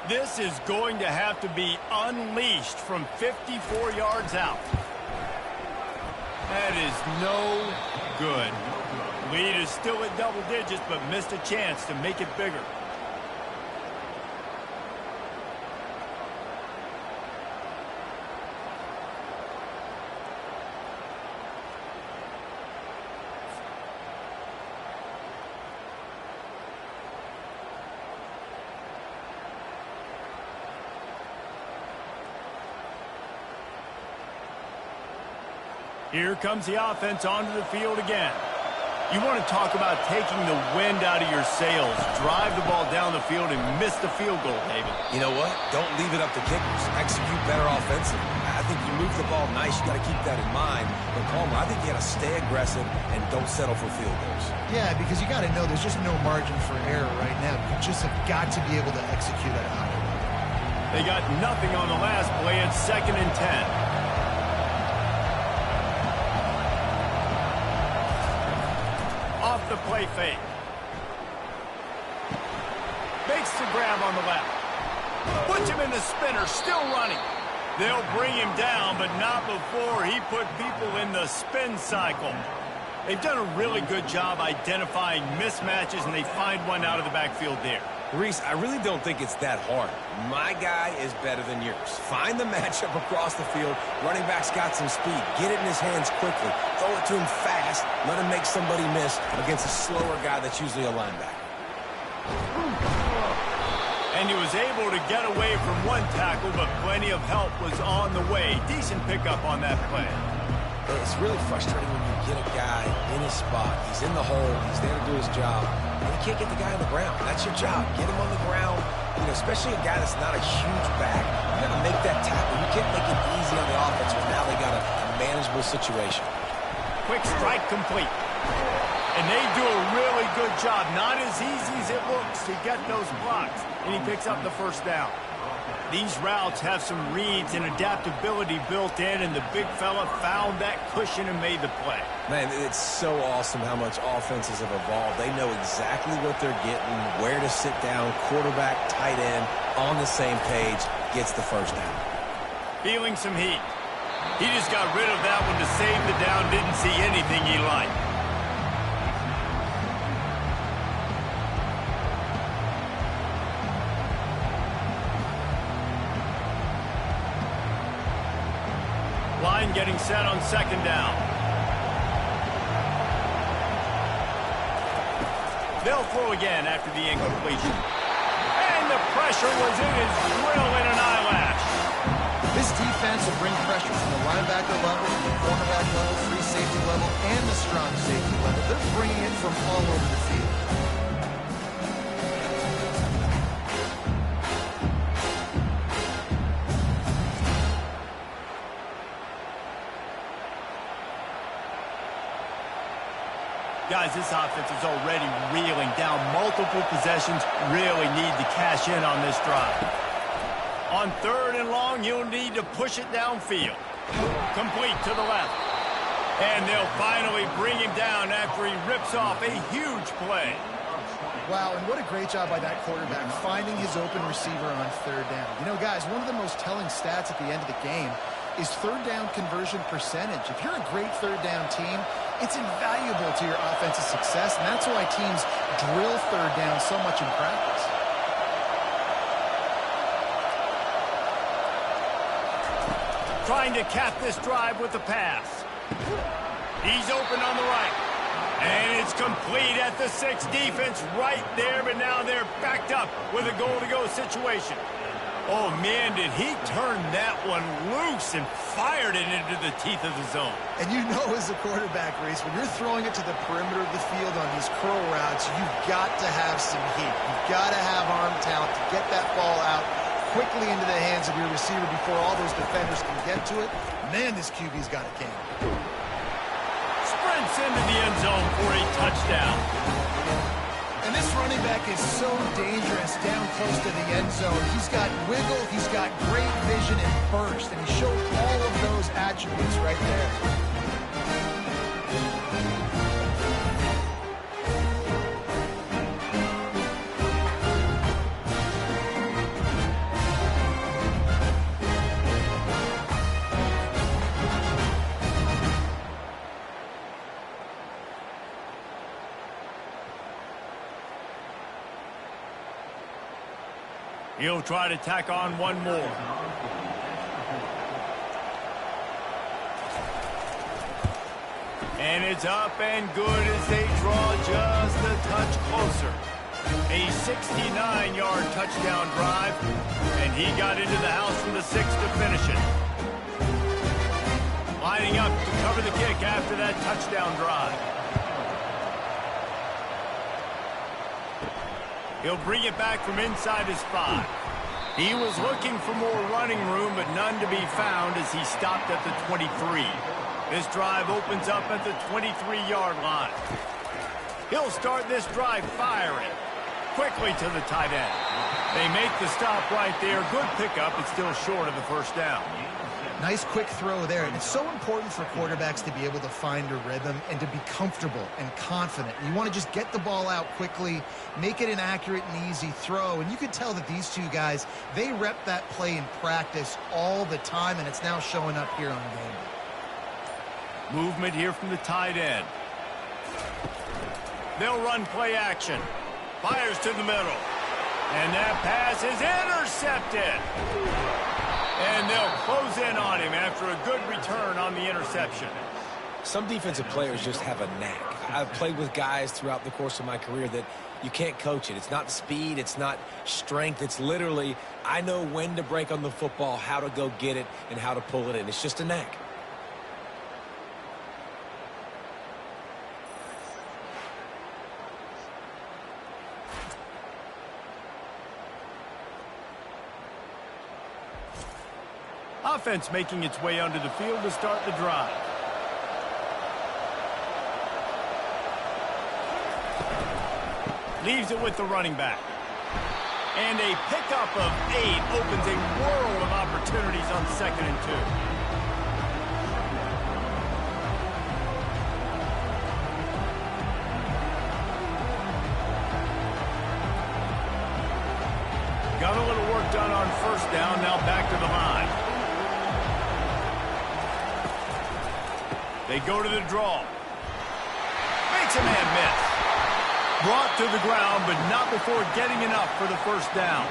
This is going to have to be unleashed from 54 yards out. That is no good. Lead is still at double digits, but missed a chance to make it bigger. Here comes the offense onto the field again. You want to talk about taking the wind out of your sails. Drive the ball down the field and miss the field goal, David. You know what? Don't leave it up to kickers. Execute better offensively. I think you move the ball nice. You got to keep that in mind. But Palmer, I think you got to stay aggressive and don't settle for field goals. Yeah, because you got to know there's just no margin for error right now. You just have got to be able to execute at a high level. They got nothing on the last play. It's 2nd and 10. Off the play fake. Makes the grab on the left. Puts him in the spinner, still running. They'll bring him down, but not before he put people in the spin cycle. They've done a really good job identifying mismatches, and they find one out of the backfield there. Reese, I really don't think it's that hard. My guy is better than yours. Find the matchup across the field. Running back's got some speed. Get it in his hands quickly. Throw it to him fast. Let him make somebody miss against a slower guy that's usually a linebacker. And he was able to get away from one tackle, but plenty of help was on the way. Decent pickup on that play. It's really frustrating when you get a guy in his spot. He's in the hole. He's there to do his job. And you can't get the guy on the ground. That's your job. Get him on the ground. You know, especially a guy that's not a huge back. You got to make that tackle. You can't make it easy on the offense because now they got to manageable situation. Quick strike complete. And they do a really good job. Not as easy as it looks to get those blocks. And he picks up the first down. These routes have some reads and adaptability built in, and the big fella found that cushion and made the play. Man, it's so awesome how much offenses have evolved. They know exactly what they're getting, where to sit down, quarterback, tight end, on the same page, gets the first down. Feeling some heat. He just got rid of that one to save the down, didn't see anything he liked. Line getting set on second down. They'll throw again after the incompletion. And the pressure was in his grill in an eyelash. This defense will bring pressure from the linebacker level, the cornerback level, free safety level, and the strong safety level. They're bringing it from all over the field. Guys, this offense is already reeling down multiple possessions. Really need to cash in on this drive. On third and long, you'll need to push it downfield. Complete to the left. And they'll finally bring him down after he rips off a huge play. Wow, and what a great job by that quarterback, finding his open receiver on third down. You know, guys, one of the most telling stats at the end of the game is third down conversion percentage. If you're a great third down team, it's invaluable to your offensive success, and that's why teams drill third down so much in practice. Trying to cap this drive with the pass. He's open on the right. And it's complete at the 6. Defense right there, but now they're backed up with a goal-to-go situation. Oh, man, did he turn that one loose and fired it into the teeth of the zone. And you know as a quarterback, Reese, when you're throwing it to the perimeter of the field on these curl routes, you've got to have some heat. You've got to have arm talent to get that ball out quickly into the hands of your receiver before all those defenders can get to it. Man, this QB's got a game. Sprints into the end zone for a touchdown. And this running back is so dangerous down close to the end zone. He's got wiggle, he's got great vision and burst, and he showed all of those attributes right there. He'll try to tack on one more. And it's up and good as they draw just a touch closer. A 69-yard touchdown drive, and he got into the house from the 6 to finish it. Lining up to cover the kick after that touchdown drive. He'll bring it back from inside his 5. He was looking for more running room, but none to be found as he stopped at the 23. This drive opens up at the 23-yard line. He'll start this drive firing quickly to the tight end. They make the stop right there. Good pickup, but still short of the first down. Nice quick throw there, and it's so important for quarterbacks to be able to find a rhythm and to be comfortable and confident. You want to just get the ball out quickly, make it an accurate and easy throw, and you can tell that these two guys, they rep that play in practice all the time, and it's now showing up here on game day. Movement here from the tight end. They'll run play action. Fires to the middle. And that pass is intercepted. And they'll close in on him after a good return on the interception. Some defensive players just have a knack. I've played with guys throughout the course of my career that you can't coach it. It's not speed. It's not strength. It's literally, I know when to break on the football, how to go get it, and how to pull it in. It's just a knack. Offense making its way onto the field to start the drive. Leaves it with the running back. And a pickup of 8 opens a world of opportunities on 2nd and 2. Got a little work done on 1st down, now back to the line. They go to the draw. Makes a man miss. Brought to the ground, but not before getting enough for the 1st down.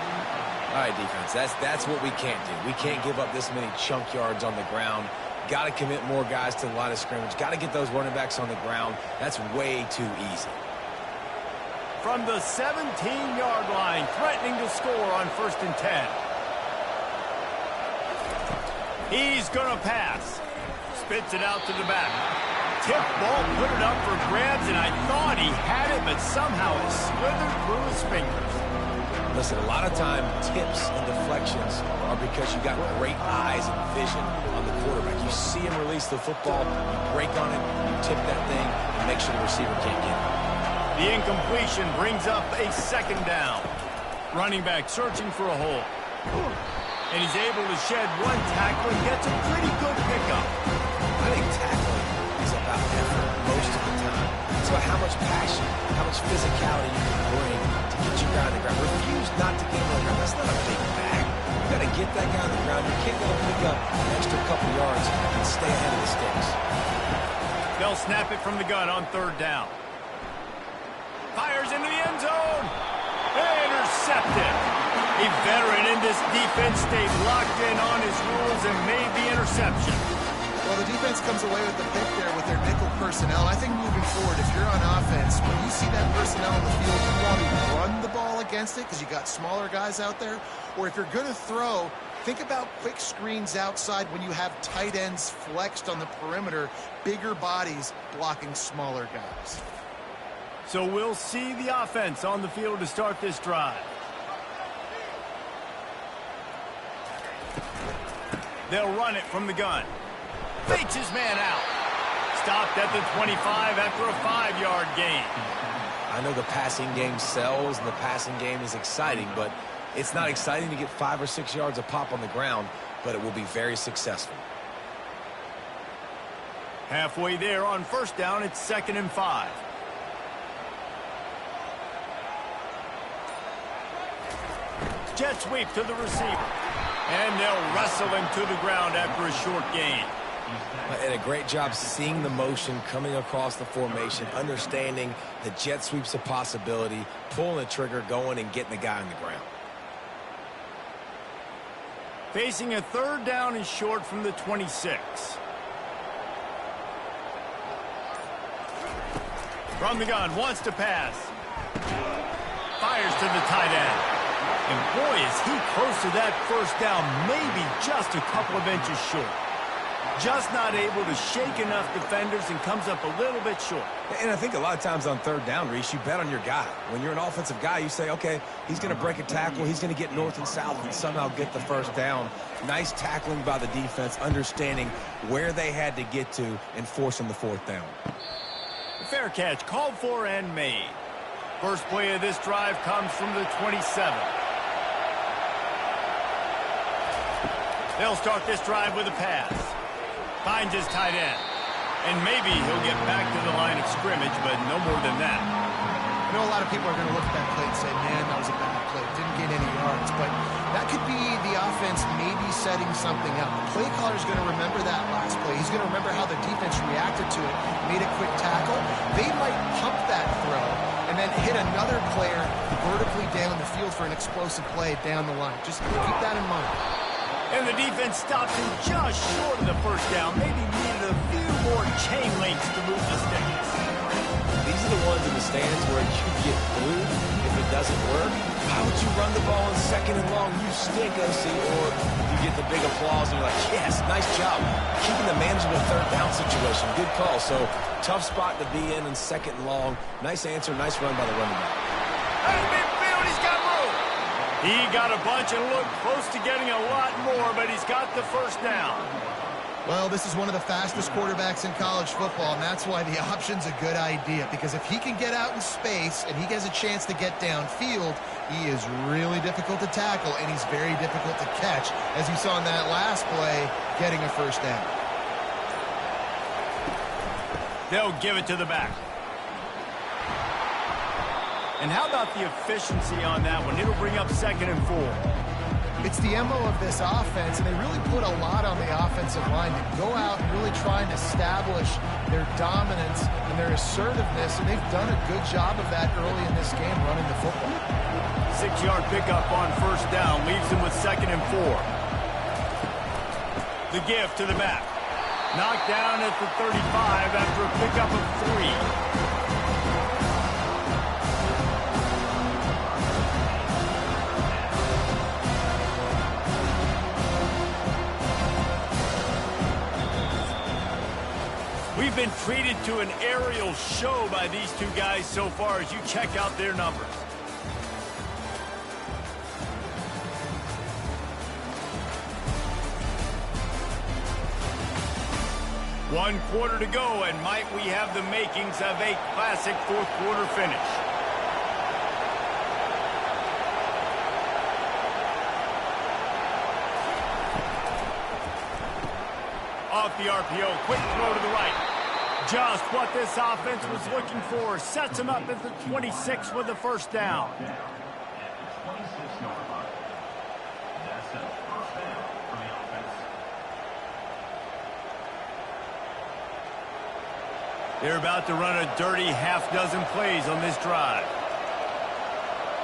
All right, defense, that's what we can't do. We can't give up this many chunk yards on the ground. Got to commit more guys to the line of scrimmage. Got to get those running backs on the ground. That's way too easy. From the 17-yard line, threatening to score on 1st and 10. He's going to pass. Spits it out to the back. Tip ball, put it up for grabs, and I thought he had it, but somehow it slithered through his fingers. Listen, a lot of time, tips and deflections are because you got great eyes and vision on the quarterback. You see him release the football, you break on it, you tip that thing, and make sure the receiver can't get it. The incompletion brings up a 2nd down. Running back searching for a hole. And he's able to shed 1 tackle and gets a pretty good pickup. I think tackling is about effort most of the time. It's about how much passion, how much physicality you can bring to get your guy on the ground. Refuse not to get him on the ground. That's not a big bag. You got to get that guy on the ground. You can't go pick up an extra couple yards and stay ahead of the sticks. They'll snap it from the gun on 3rd down. Fires into the end zone. Intercepted. A veteran in this defense stayed locked in on his rules and made the interception. Well, the defense comes away with the pick there with their nickel personnel. I think moving forward, if you're on offense, when you see that personnel on the field, you want to run the ball against it because you got smaller guys out there. Or if you're going to throw, think about quick screens outside when you have tight ends flexed on the perimeter, bigger bodies blocking smaller guys. So we'll see the offense on the field to start this drive. They'll run it from the gun. Fakes his man out. Stopped at the 25 after a 5-yard gain. I know the passing game sells and the passing game is exciting, but it's not exciting to get 5 or 6 yards a pop on the ground, but it will be very successful. Halfway there on 1st down, it's 2nd and 5. Jet sweep to the receiver. And they'll wrestle him to the ground after a short gain. And a great job seeing the motion coming across the formation, understanding the jet sweep's a possibility, pulling the trigger, going and getting the guy on the ground. Facing a 3rd down and short from the 26. From the gun, wants to pass. Fires to the tight end. And boy, is he close to that 1st down, maybe just a couple of inches short. Just not able to shake enough defenders and comes up a little bit short. And I think a lot of times on 3rd down, Reese, you bet on your guy. When you're an offensive guy, you say, okay, he's going to break a tackle, he's going to get north and south and somehow get the 1st down. Nice tackling by the defense, understanding where they had to get to and forcing the 4th down. Fair catch, called for and made. First play of this drive comes from the 27. They'll start this drive with a pass. Finds his tight end. And maybe he'll get back to the line of scrimmage, but no more than that. I know a lot of people are going to look at that play and say, man, that was a bad play. Didn't get any yards. But that could be the offense maybe setting something up. The play caller is going to remember that last play. He's going to remember how the defense reacted to it, made a quick tackle. They might pump that throw and then hit another player vertically down the field for an explosive play down the line. Just keep that in mind. And the defense stopped him just short of the 1st down. Maybe needed a few more chain links to move the sticks. These are the ones in the stands where you get booed if it doesn't work. Why would you run the ball in 2nd and long? You stink, OC. Or you get the big applause and you're like, yes, nice job. Keeping the manageable 3rd down situation. Good call. So tough spot to be in 2nd and long. Nice answer, nice run by the running back. Hey, midfield, he's got room. He got a bunch and looked close to getting a lot more, but he's got the first down. Well, this is one of the fastest quarterbacks in college football, and that's why the option's a good idea, because if he can get out in space and he gets a chance to get downfield, he is really difficult to tackle, and he's very difficult to catch, as you saw in that last play, getting a first down. They'll give it to the back. And how about the efficiency on that one? It'll bring up 2nd and 4. It's the MO of this offense, and they really put a lot on the offensive line to go out and really try and establish their dominance and their assertiveness, and they've done a good job of that early in this game running the football. 6-yard pickup on first down leaves them with 2nd and 4. The give to the back. Knocked down at the 35 after a pickup of 3. We've been treated to an aerial show by these two guys so far as you check out their numbers. One quarter to go, and might we have the makings of a classic fourth-quarter finish. Off the RPO, quick throw to the right. Just what this offense was looking for. Sets him up at the 26 with the first down. They're about to run a dirty half-dozen plays on this drive.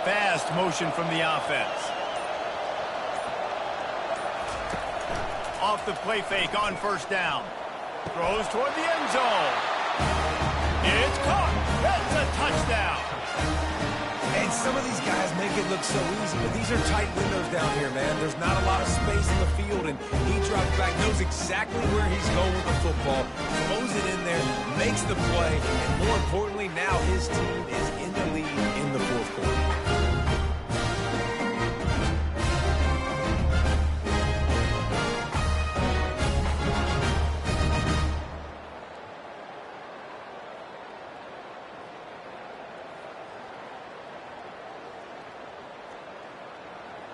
Fast motion from the offense. Off the play fake on first down. Throws toward the end zone. It's caught. That's a touchdown. And some of these guys make it look so easy, but these are tight windows down here, man. There's not a lot of space in the field, and he drops back, knows exactly where he's going with the football, throws it in there, makes the play, and more importantly, now his team is in the lead in the fourth quarter.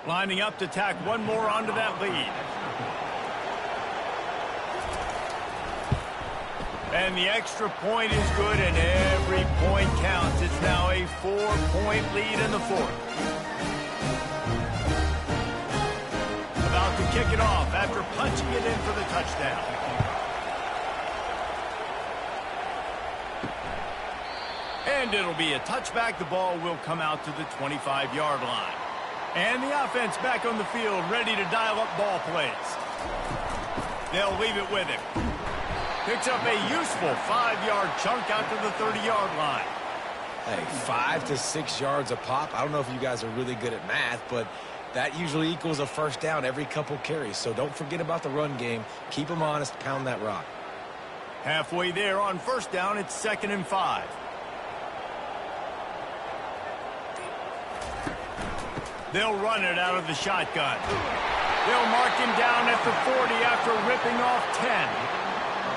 Lining up to tack one more onto that lead. And the extra point is good, and every point counts. It's now a 4-point lead in the fourth. About to kick it off after punching it in for the touchdown. And it'll be a touchback. The ball will come out to the 25-yard line. And the offense back on the field, ready to dial up ball plays. They'll leave it with him. Picks up a useful 5-yard chunk out to the 30-yard line. Hey, 5 to 6 yards a pop. I don't know if you guys are really good at math, but that usually equals a first down every couple carries. So don't forget about the run game. Keep them honest, pound that rock. Halfway there on first down, it's 2nd and 5. They'll run it out of the shotgun. They'll mark him down at the 40 after ripping off 10.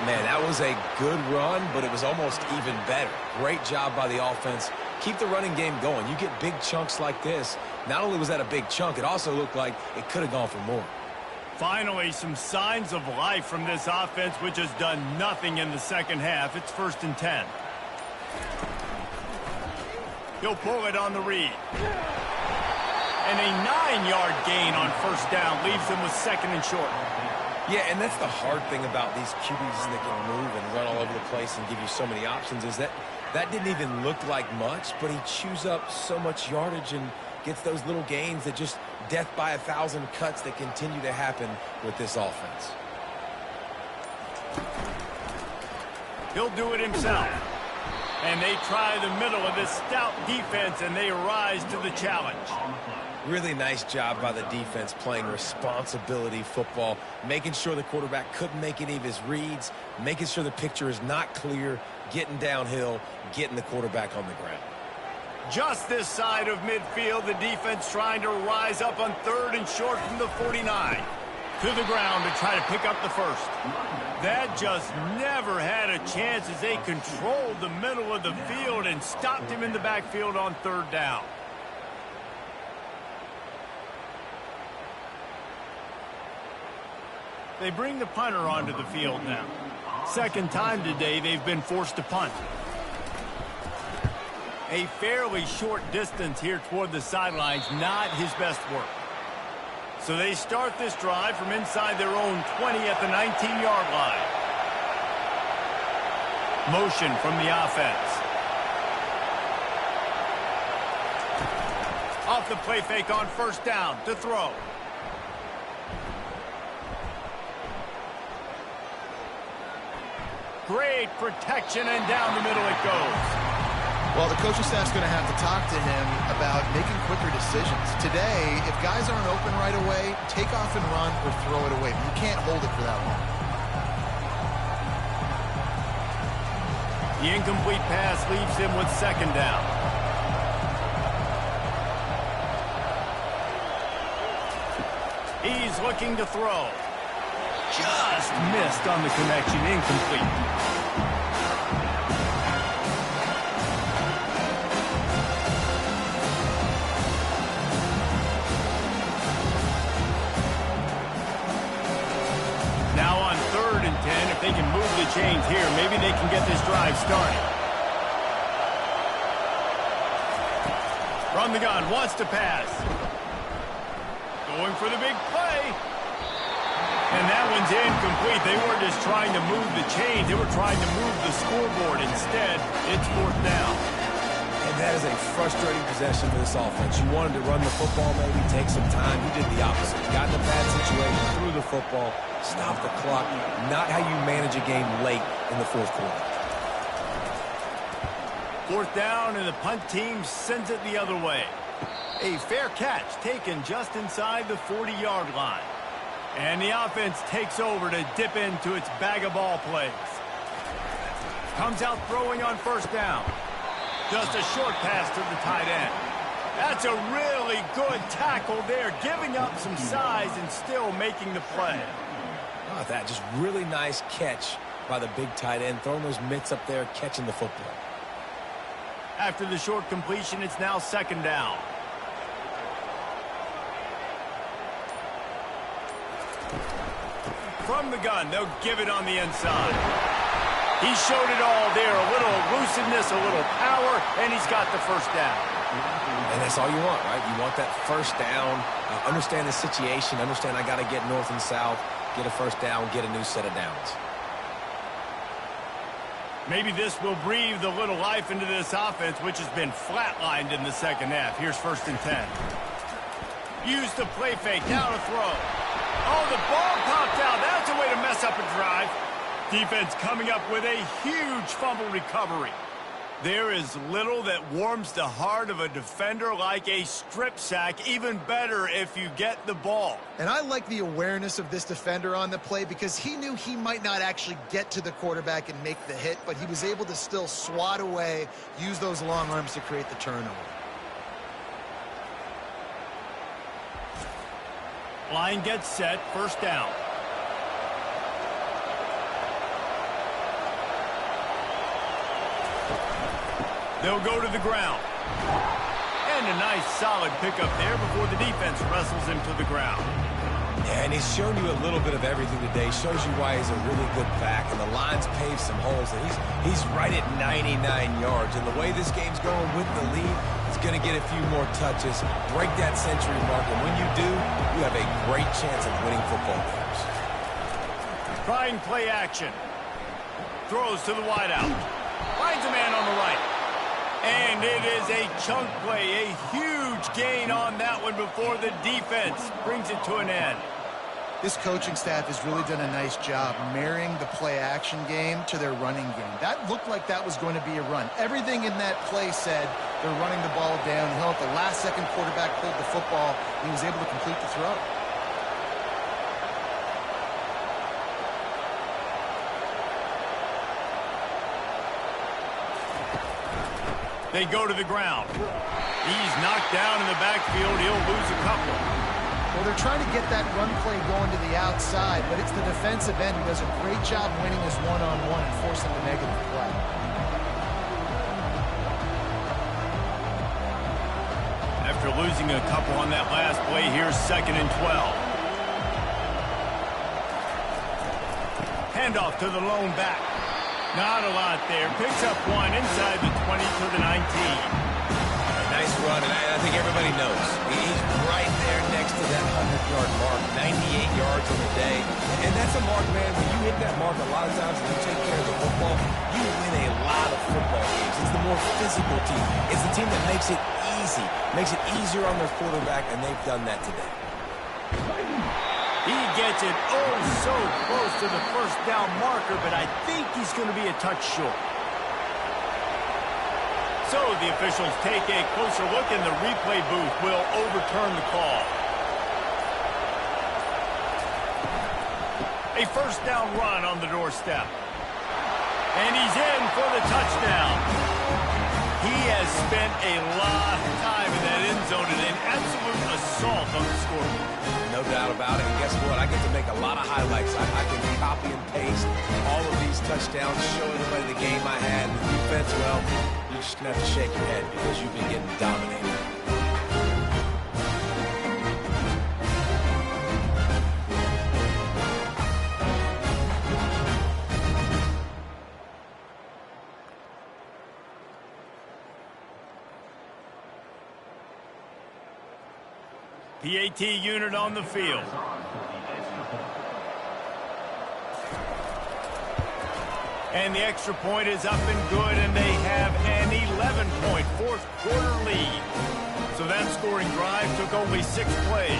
Man, that was a good run, but it was almost even better. Great job by the offense. Keep the running game going. You get big chunks like this. Not only was that a big chunk, it also looked like it could have gone for more. Finally, some signs of life from this offense, which has done nothing in the second half. It's 1st and 10. He'll pull it on the read. And a 9-yard gain on first down leaves them with 2nd and short. Yeah, and that's the hard thing about these QBs that can move and run all over the place and give you so many options is that didn't even look like much, but he chews up so much yardage and gets those little gains that just death by 1,000 cuts that continue to happen with this offense. He'll do it himself. And they try the middle of this stout defense, and they rise to the challenge. Really nice job by the defense playing responsibility football, making sure the quarterback couldn't make any of his reads, making sure the picture is not clear, getting downhill, getting the quarterback on the ground. Just this side of midfield, the defense trying to rise up on 3rd and short from the 49. To the ground to try to pick up the first. That just never had a chance as they controlled the middle of the field and stopped him in the backfield on 3rd down. They bring the punter onto the field now. Second time today they've been forced to punt. A fairly short distance here toward the sidelines, not his best work. So they start this drive from inside their own 20 at the 19-yard line. Motion from the offense. Off the play fake on 1st down to throw. Great protection, and down the middle it goes. Well, the coaching staff's going to have to talk to him about making quicker decisions. Today, if guys aren't open right away, take off and run or throw it away. But you can't hold it for that long. The incomplete pass leaves him with 2nd down. He's looking to throw. Just missed on the connection, incomplete. If they can move the chains here, maybe they can get this drive started. From the gun, wants to pass. Going for the big play. And that one's incomplete. They weren't just trying to move the chains. They were trying to move the scoreboard. Instead, it's 4th down. And that is a frustrating possession for this offense. You wanted to run the football, maybe take some time. You did the opposite. You got in a bad situation, threw the football, stopped the clock. Not how you manage a game late in the 4th quarter. 4th down, and the punt team sends it the other way. A fair catch taken just inside the 40-yard line. And the offense takes over to dip into its bag of ball plays. Comes out throwing on 1st down. Just a short pass to the tight end. That's a really good tackle there, giving up some size and still making the play. How about that? Just really nice catch by the big tight end, throwing those mitts up there, catching the football. After the short completion, it's now 2nd down. From the gun, they'll give it on the inside. He showed it all there, a little elusiveness, a little power, and he's got the 1st down. And that's all you want, right? You want that 1st down, understand the situation, understand I got to get north and south, get a 1st down, get a new set of downs. Maybe this will breathe a little life into this offense, which has been flatlined in the 2nd half. Here's 1st and 10. Use the play fake, now to throw. Oh, the ball popped out. That's a way to mess up a drive. Defense coming up with a huge fumble recovery. There is little that warms the heart of a defender like a strip sack. Even better if you get the ball. And I like the awareness of this defender on the play because he knew he might not actually get to the quarterback and make the hit, but he was able to still swat away, use those long arms to create the turnover. Line gets set, 1st down. They'll go to the ground. And a nice solid pickup there before the defense wrestles him to the ground. Yeah, and he's shown you a little bit of everything today. Shows you why he's a really good back. And the line's paved some holes. And he's right at 99 yards. And the way this game's going with the lead, he's going to get a few more touches, break that century mark. And when you do, you have a great chance of winning football games. Trying play action. Throws to the wideout. Finds a man on the right. And it is a chunk play, a huge gain on that one before the defense brings it to an end. This coaching staff has really done a nice job marrying the play-action game to their running game. That looked like that was going to be a run. Everything in that play said they're running the ball downhill. At the last second, quarterback pulled the football, and he was able to complete the throw. They go to the ground. He's knocked down in the backfield. He'll lose a couple. Well, they're trying to get that run play going to the outside, but it's the defensive end who does a great job winning his one-on-one and forcing the negative play. After losing a couple on that last play, here's 2nd and 12. Handoff to the lone back. Not a lot there. Picks up one inside the 20 to the 19. Nice run, and I think everybody knows. He's right there next to that 100-yard mark, 98 yards on the day. And that's a mark, man. When you hit that mark a lot of times and you take care of the football, you win a lot of football games. It's the more physical team. It's the team that makes it easy, makes it easier on their quarterback, and they've done that today. He gets it oh so close to the first down marker, but I think he's going to be a touch short. So the officials take a closer look, and the replay booth will overturn the call. A first down run on the doorstep. And he's in for the touchdown. He has spent a lot of time in that end zone and an absolute assault on the scoreboard. No doubt about it. And guess what? I get to make a lot of highlights. I can copy and paste all of these touchdowns, show everybody the game I had. The defense, well, you're just going to have to shake your head because you've been getting dominated. PAT unit on the field. And the extra point is up and good, and they have an 11-point fourth-quarter lead. So that scoring drive took only 6 plays,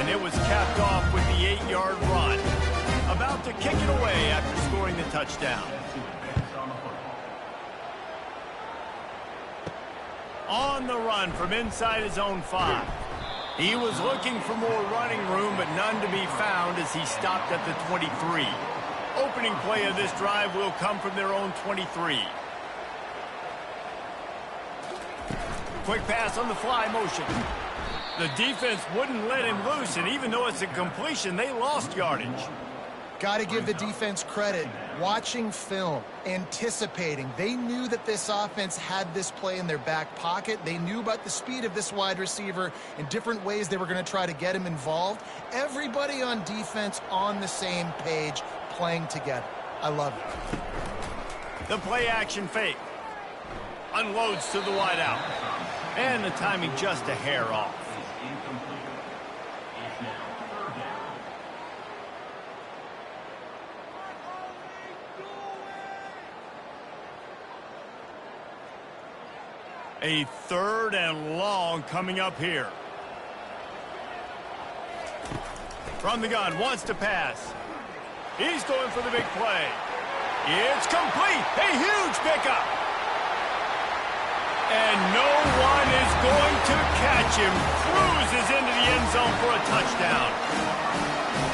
and it was capped off with the 8-yard run. About to kick it away after scoring the touchdown. On the run from inside his own 5. He was looking for more running room, but none to be found as he stopped at the 23. Opening play of this drive will come from their own 23. Quick pass on the fly motion. The defense wouldn't let him loose, and even though it's a completion, they lost yardage. Got to give the defense credit. Watching film, anticipating. They knew that this offense had this play in their back pocket. They knew about the speed of this wide receiver and different ways they were going to try to get him involved. Everybody on defense on the same page, playing together. I love it. The play action fake. Unloads to the wideout. And the timing just a hair off. A 3rd and long coming up here. From the gun, wants to pass. He's going for the big play. It's complete. A huge pickup. And no one is going to catch him. Cruises into the end zone for a touchdown.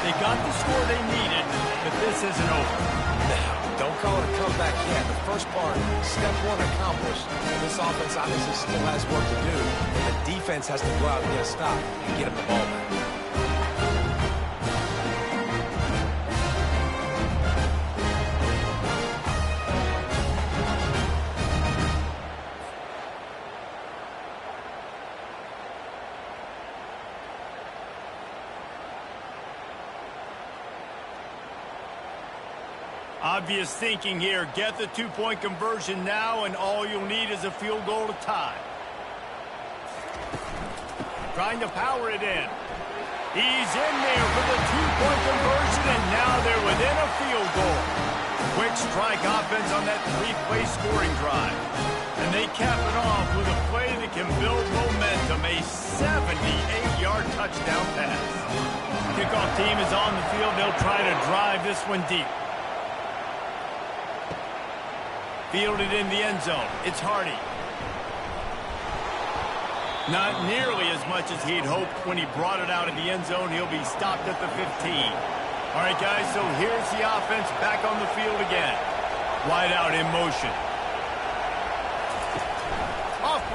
They got the score they needed, but this isn't over. Don't call it a comeback yet. The first part, step 1 accomplished. This offense obviously still has work to do, and the defense has to go out and get a stop and get him the ball back. Obvious thinking here. Get the 2-point conversion now, and all you'll need is a field goal to tie. Trying to power it in. He's in there for the 2-point conversion, and now they're within a field goal. Quick strike offense on that 3-play scoring drive. And they cap it off with a play that can build momentum, a 78-yard touchdown pass. Kickoff team is on the field. They'll try to drive this one deep. Fielded in the end zone. It's Hardy. Not nearly as much as he'd hoped when he brought it out of the end zone. He'll be stopped at the 15. All right, guys, so here's the offense back on the field again. Wide out in motion.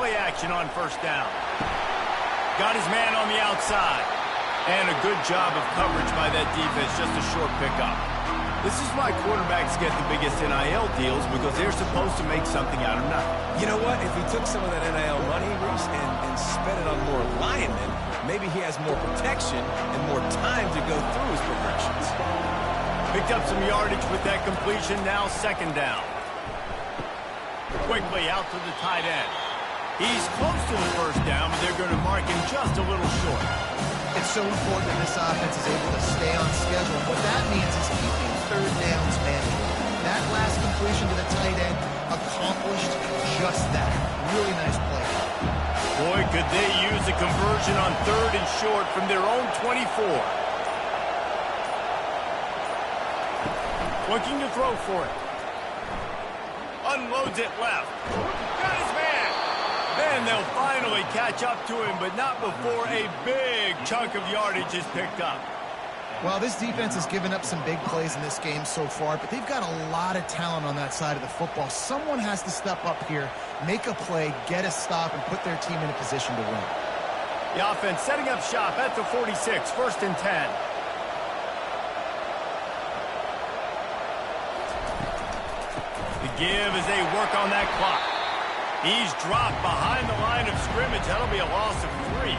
play action on first down. Got his man on the outside. And a good job of coverage by that defense, just a short pickup. This is why quarterbacks get the biggest NIL deals, because they're supposed to make something out of nothing. You know what? If he took some of that NIL money, Reese, and spent it on more linemen, maybe he has more protection and more time to go through his progressions. Picked up some yardage with that completion, now second down. Quickly out to the tight end. He's close to the first down, but they're going to mark him just a little short. It's so important that this offense is able to stay on schedule. What that means is keeping third downs manageable. That last completion to the tight end accomplished just that. Really nice play. Boy, could they use a conversion on third and short from their own 24. Looking to throw for it. Unloads it left. Got his man. Then they'll finally catch up to him, but not before a big chunk of yardage is picked up. Well, this defense has given up some big plays in this game so far, but they've got a lot of talent on that side of the football. Someone has to step up here, make a play, get a stop, and put their team in a position to win. The offense setting up shop at the 46, first and 10. The give as they work on that clock. He's dropped behind the line of scrimmage. That'll be a loss of 3.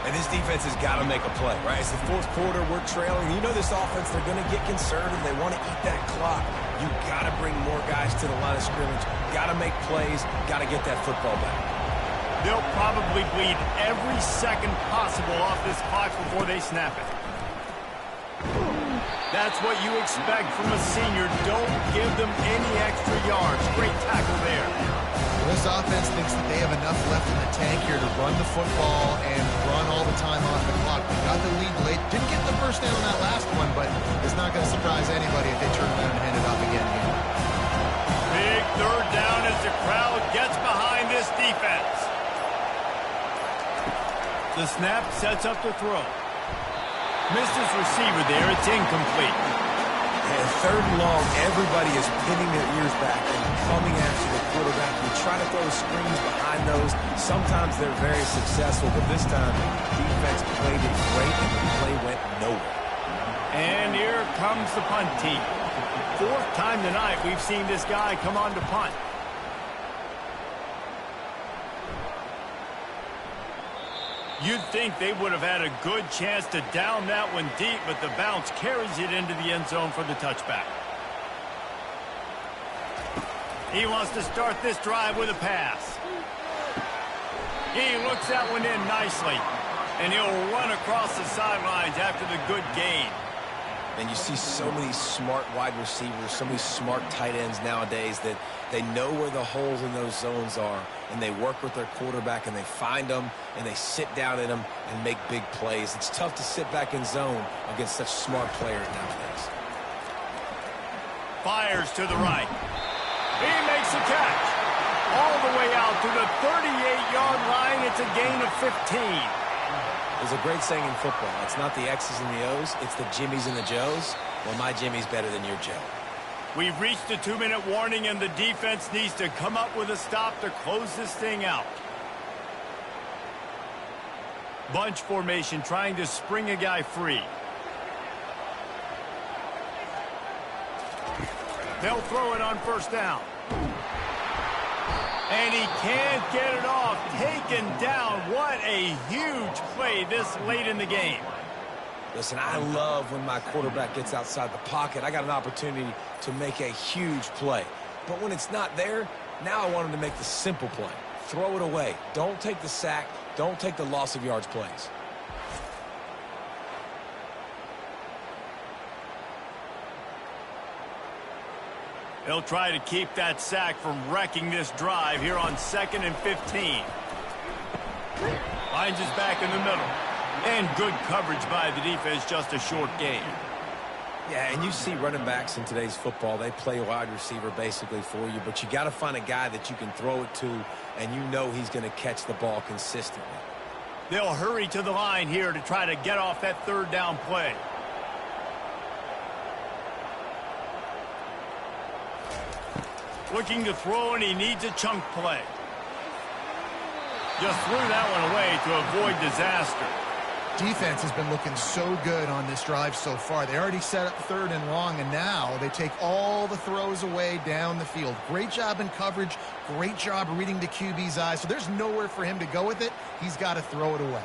And this defense has got to make a play, right? It's the fourth quarter. We're trailing. You know this offense, they're going to get conservative. They want to eat that clock. You got to bring more guys to the line of scrimmage. Got to make plays. Got to get that football back. They'll probably bleed every second possible off this clock before they snap it. That's what you expect from a senior. Don't give them any extra yards. Great tackle there. This offense thinks that they have enough left in the tank here to run the football and run all the time off the clock. They got the lead late. Didn't get the first down on that last one, but it's not going to surprise anybody if they turn around and hand it off again here. Big third down as the crowd gets behind this defense. The snap sets up the throw. Missed his receiver there. It's incomplete. And third and long, everybody is pinning their ears back and coming after the quarterback. You try to throw screens behind those. Sometimes they're very successful, but this time, defense played it great, and the play went nowhere. And here comes the punt team. Fourth time tonight we've seen this guy come on to punt. You'd think they would have had a good chance to down that one deep, but the bounce carries it into the end zone for the touchback. He wants to start this drive with a pass. He looks that one in nicely, and he'll run across the sidelines after the good gain. And you see so many smart wide receivers, so many smart tight ends nowadays that they know where the holes in those zones are, and they work with their quarterback, and they find them, and they sit down in them and make big plays. It's tough to sit back in zone against such smart players nowadays. Fires to the right. He makes a catch. All the way out to the 38-yard line. It's a gain of 15. There's a great saying in football. It's not the X's and the O's, it's the Jimmies and the Joes. Well, my Jimmy's better than your Joe. We've reached a 2-minute warning, and the defense needs to come up with a stop to close this thing out. Bunch formation trying to spring a guy free. They'll throw it on first down. And he can't get it off. Taken down. What a huge play this late in the game. Listen, I love when my quarterback gets outside the pocket. I got an opportunity to make a huge play. But when it's not there, now I want him to make the simple play. Throw it away. Don't take the sack. Don't take the loss of yards plays. They'll try to keep that sack from wrecking this drive here on 2nd and 15. Finds his back in the middle. And good coverage by the defense, just a short gain. Yeah, and you see running backs in today's football, they play wide receiver basically for you, but you got to find a guy that you can throw it to, and you know he's going to catch the ball consistently. They'll hurry to the line here to try to get off that third down play. Looking to throw, and he needs a chunk play. Just threw that one away to avoid disaster. Defense has been looking so good on this drive so far. They already set up 3rd and long, and now they take all the throws away down the field. Great job in coverage. Great job reading the QB's eyes. So there's nowhere for him to go with it. He's got to throw it away.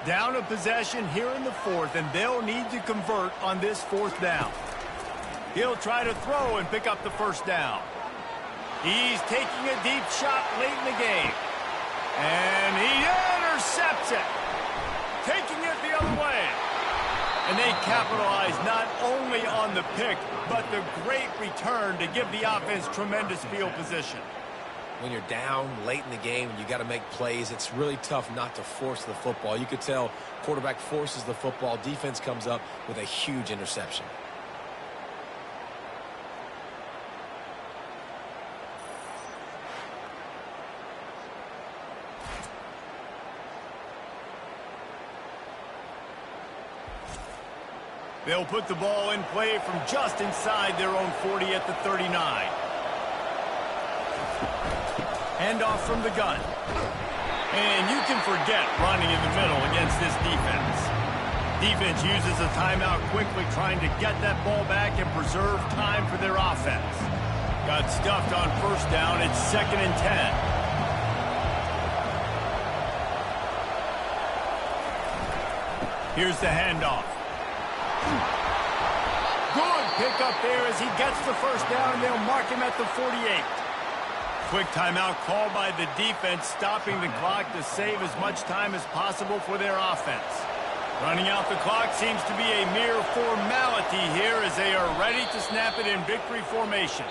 Down a possession here in the 4th, and they'll need to convert on this 4th down. He'll try to throw and pick up the 1st down. He's taking a deep shot late in the game. And he intercepts it. Taking it the other way. And they capitalize not only on the pick, but the great return to give the offense tremendous field position. When you're down late in the game and you got to make plays, it's really tough not to force the football. You could tell quarterback forces the football. Defense comes up with a huge interception. They'll put the ball in play from just inside their own 40 at the 39. Handoff from the gun. And you can forget running in the middle against this defense. Defense uses a timeout quickly, trying to get that ball back and preserve time for their offense. Got stuffed on 1st down. It's 2nd and 10. Here's the handoff. Good pickup there as he gets the 1st down, and they'll mark him at the 48. Quick timeout called by the defense, stopping the clock to save as much time as possible for their offense. Running out the clock seems to be a mere formality here as they are ready to snap it in victory formation.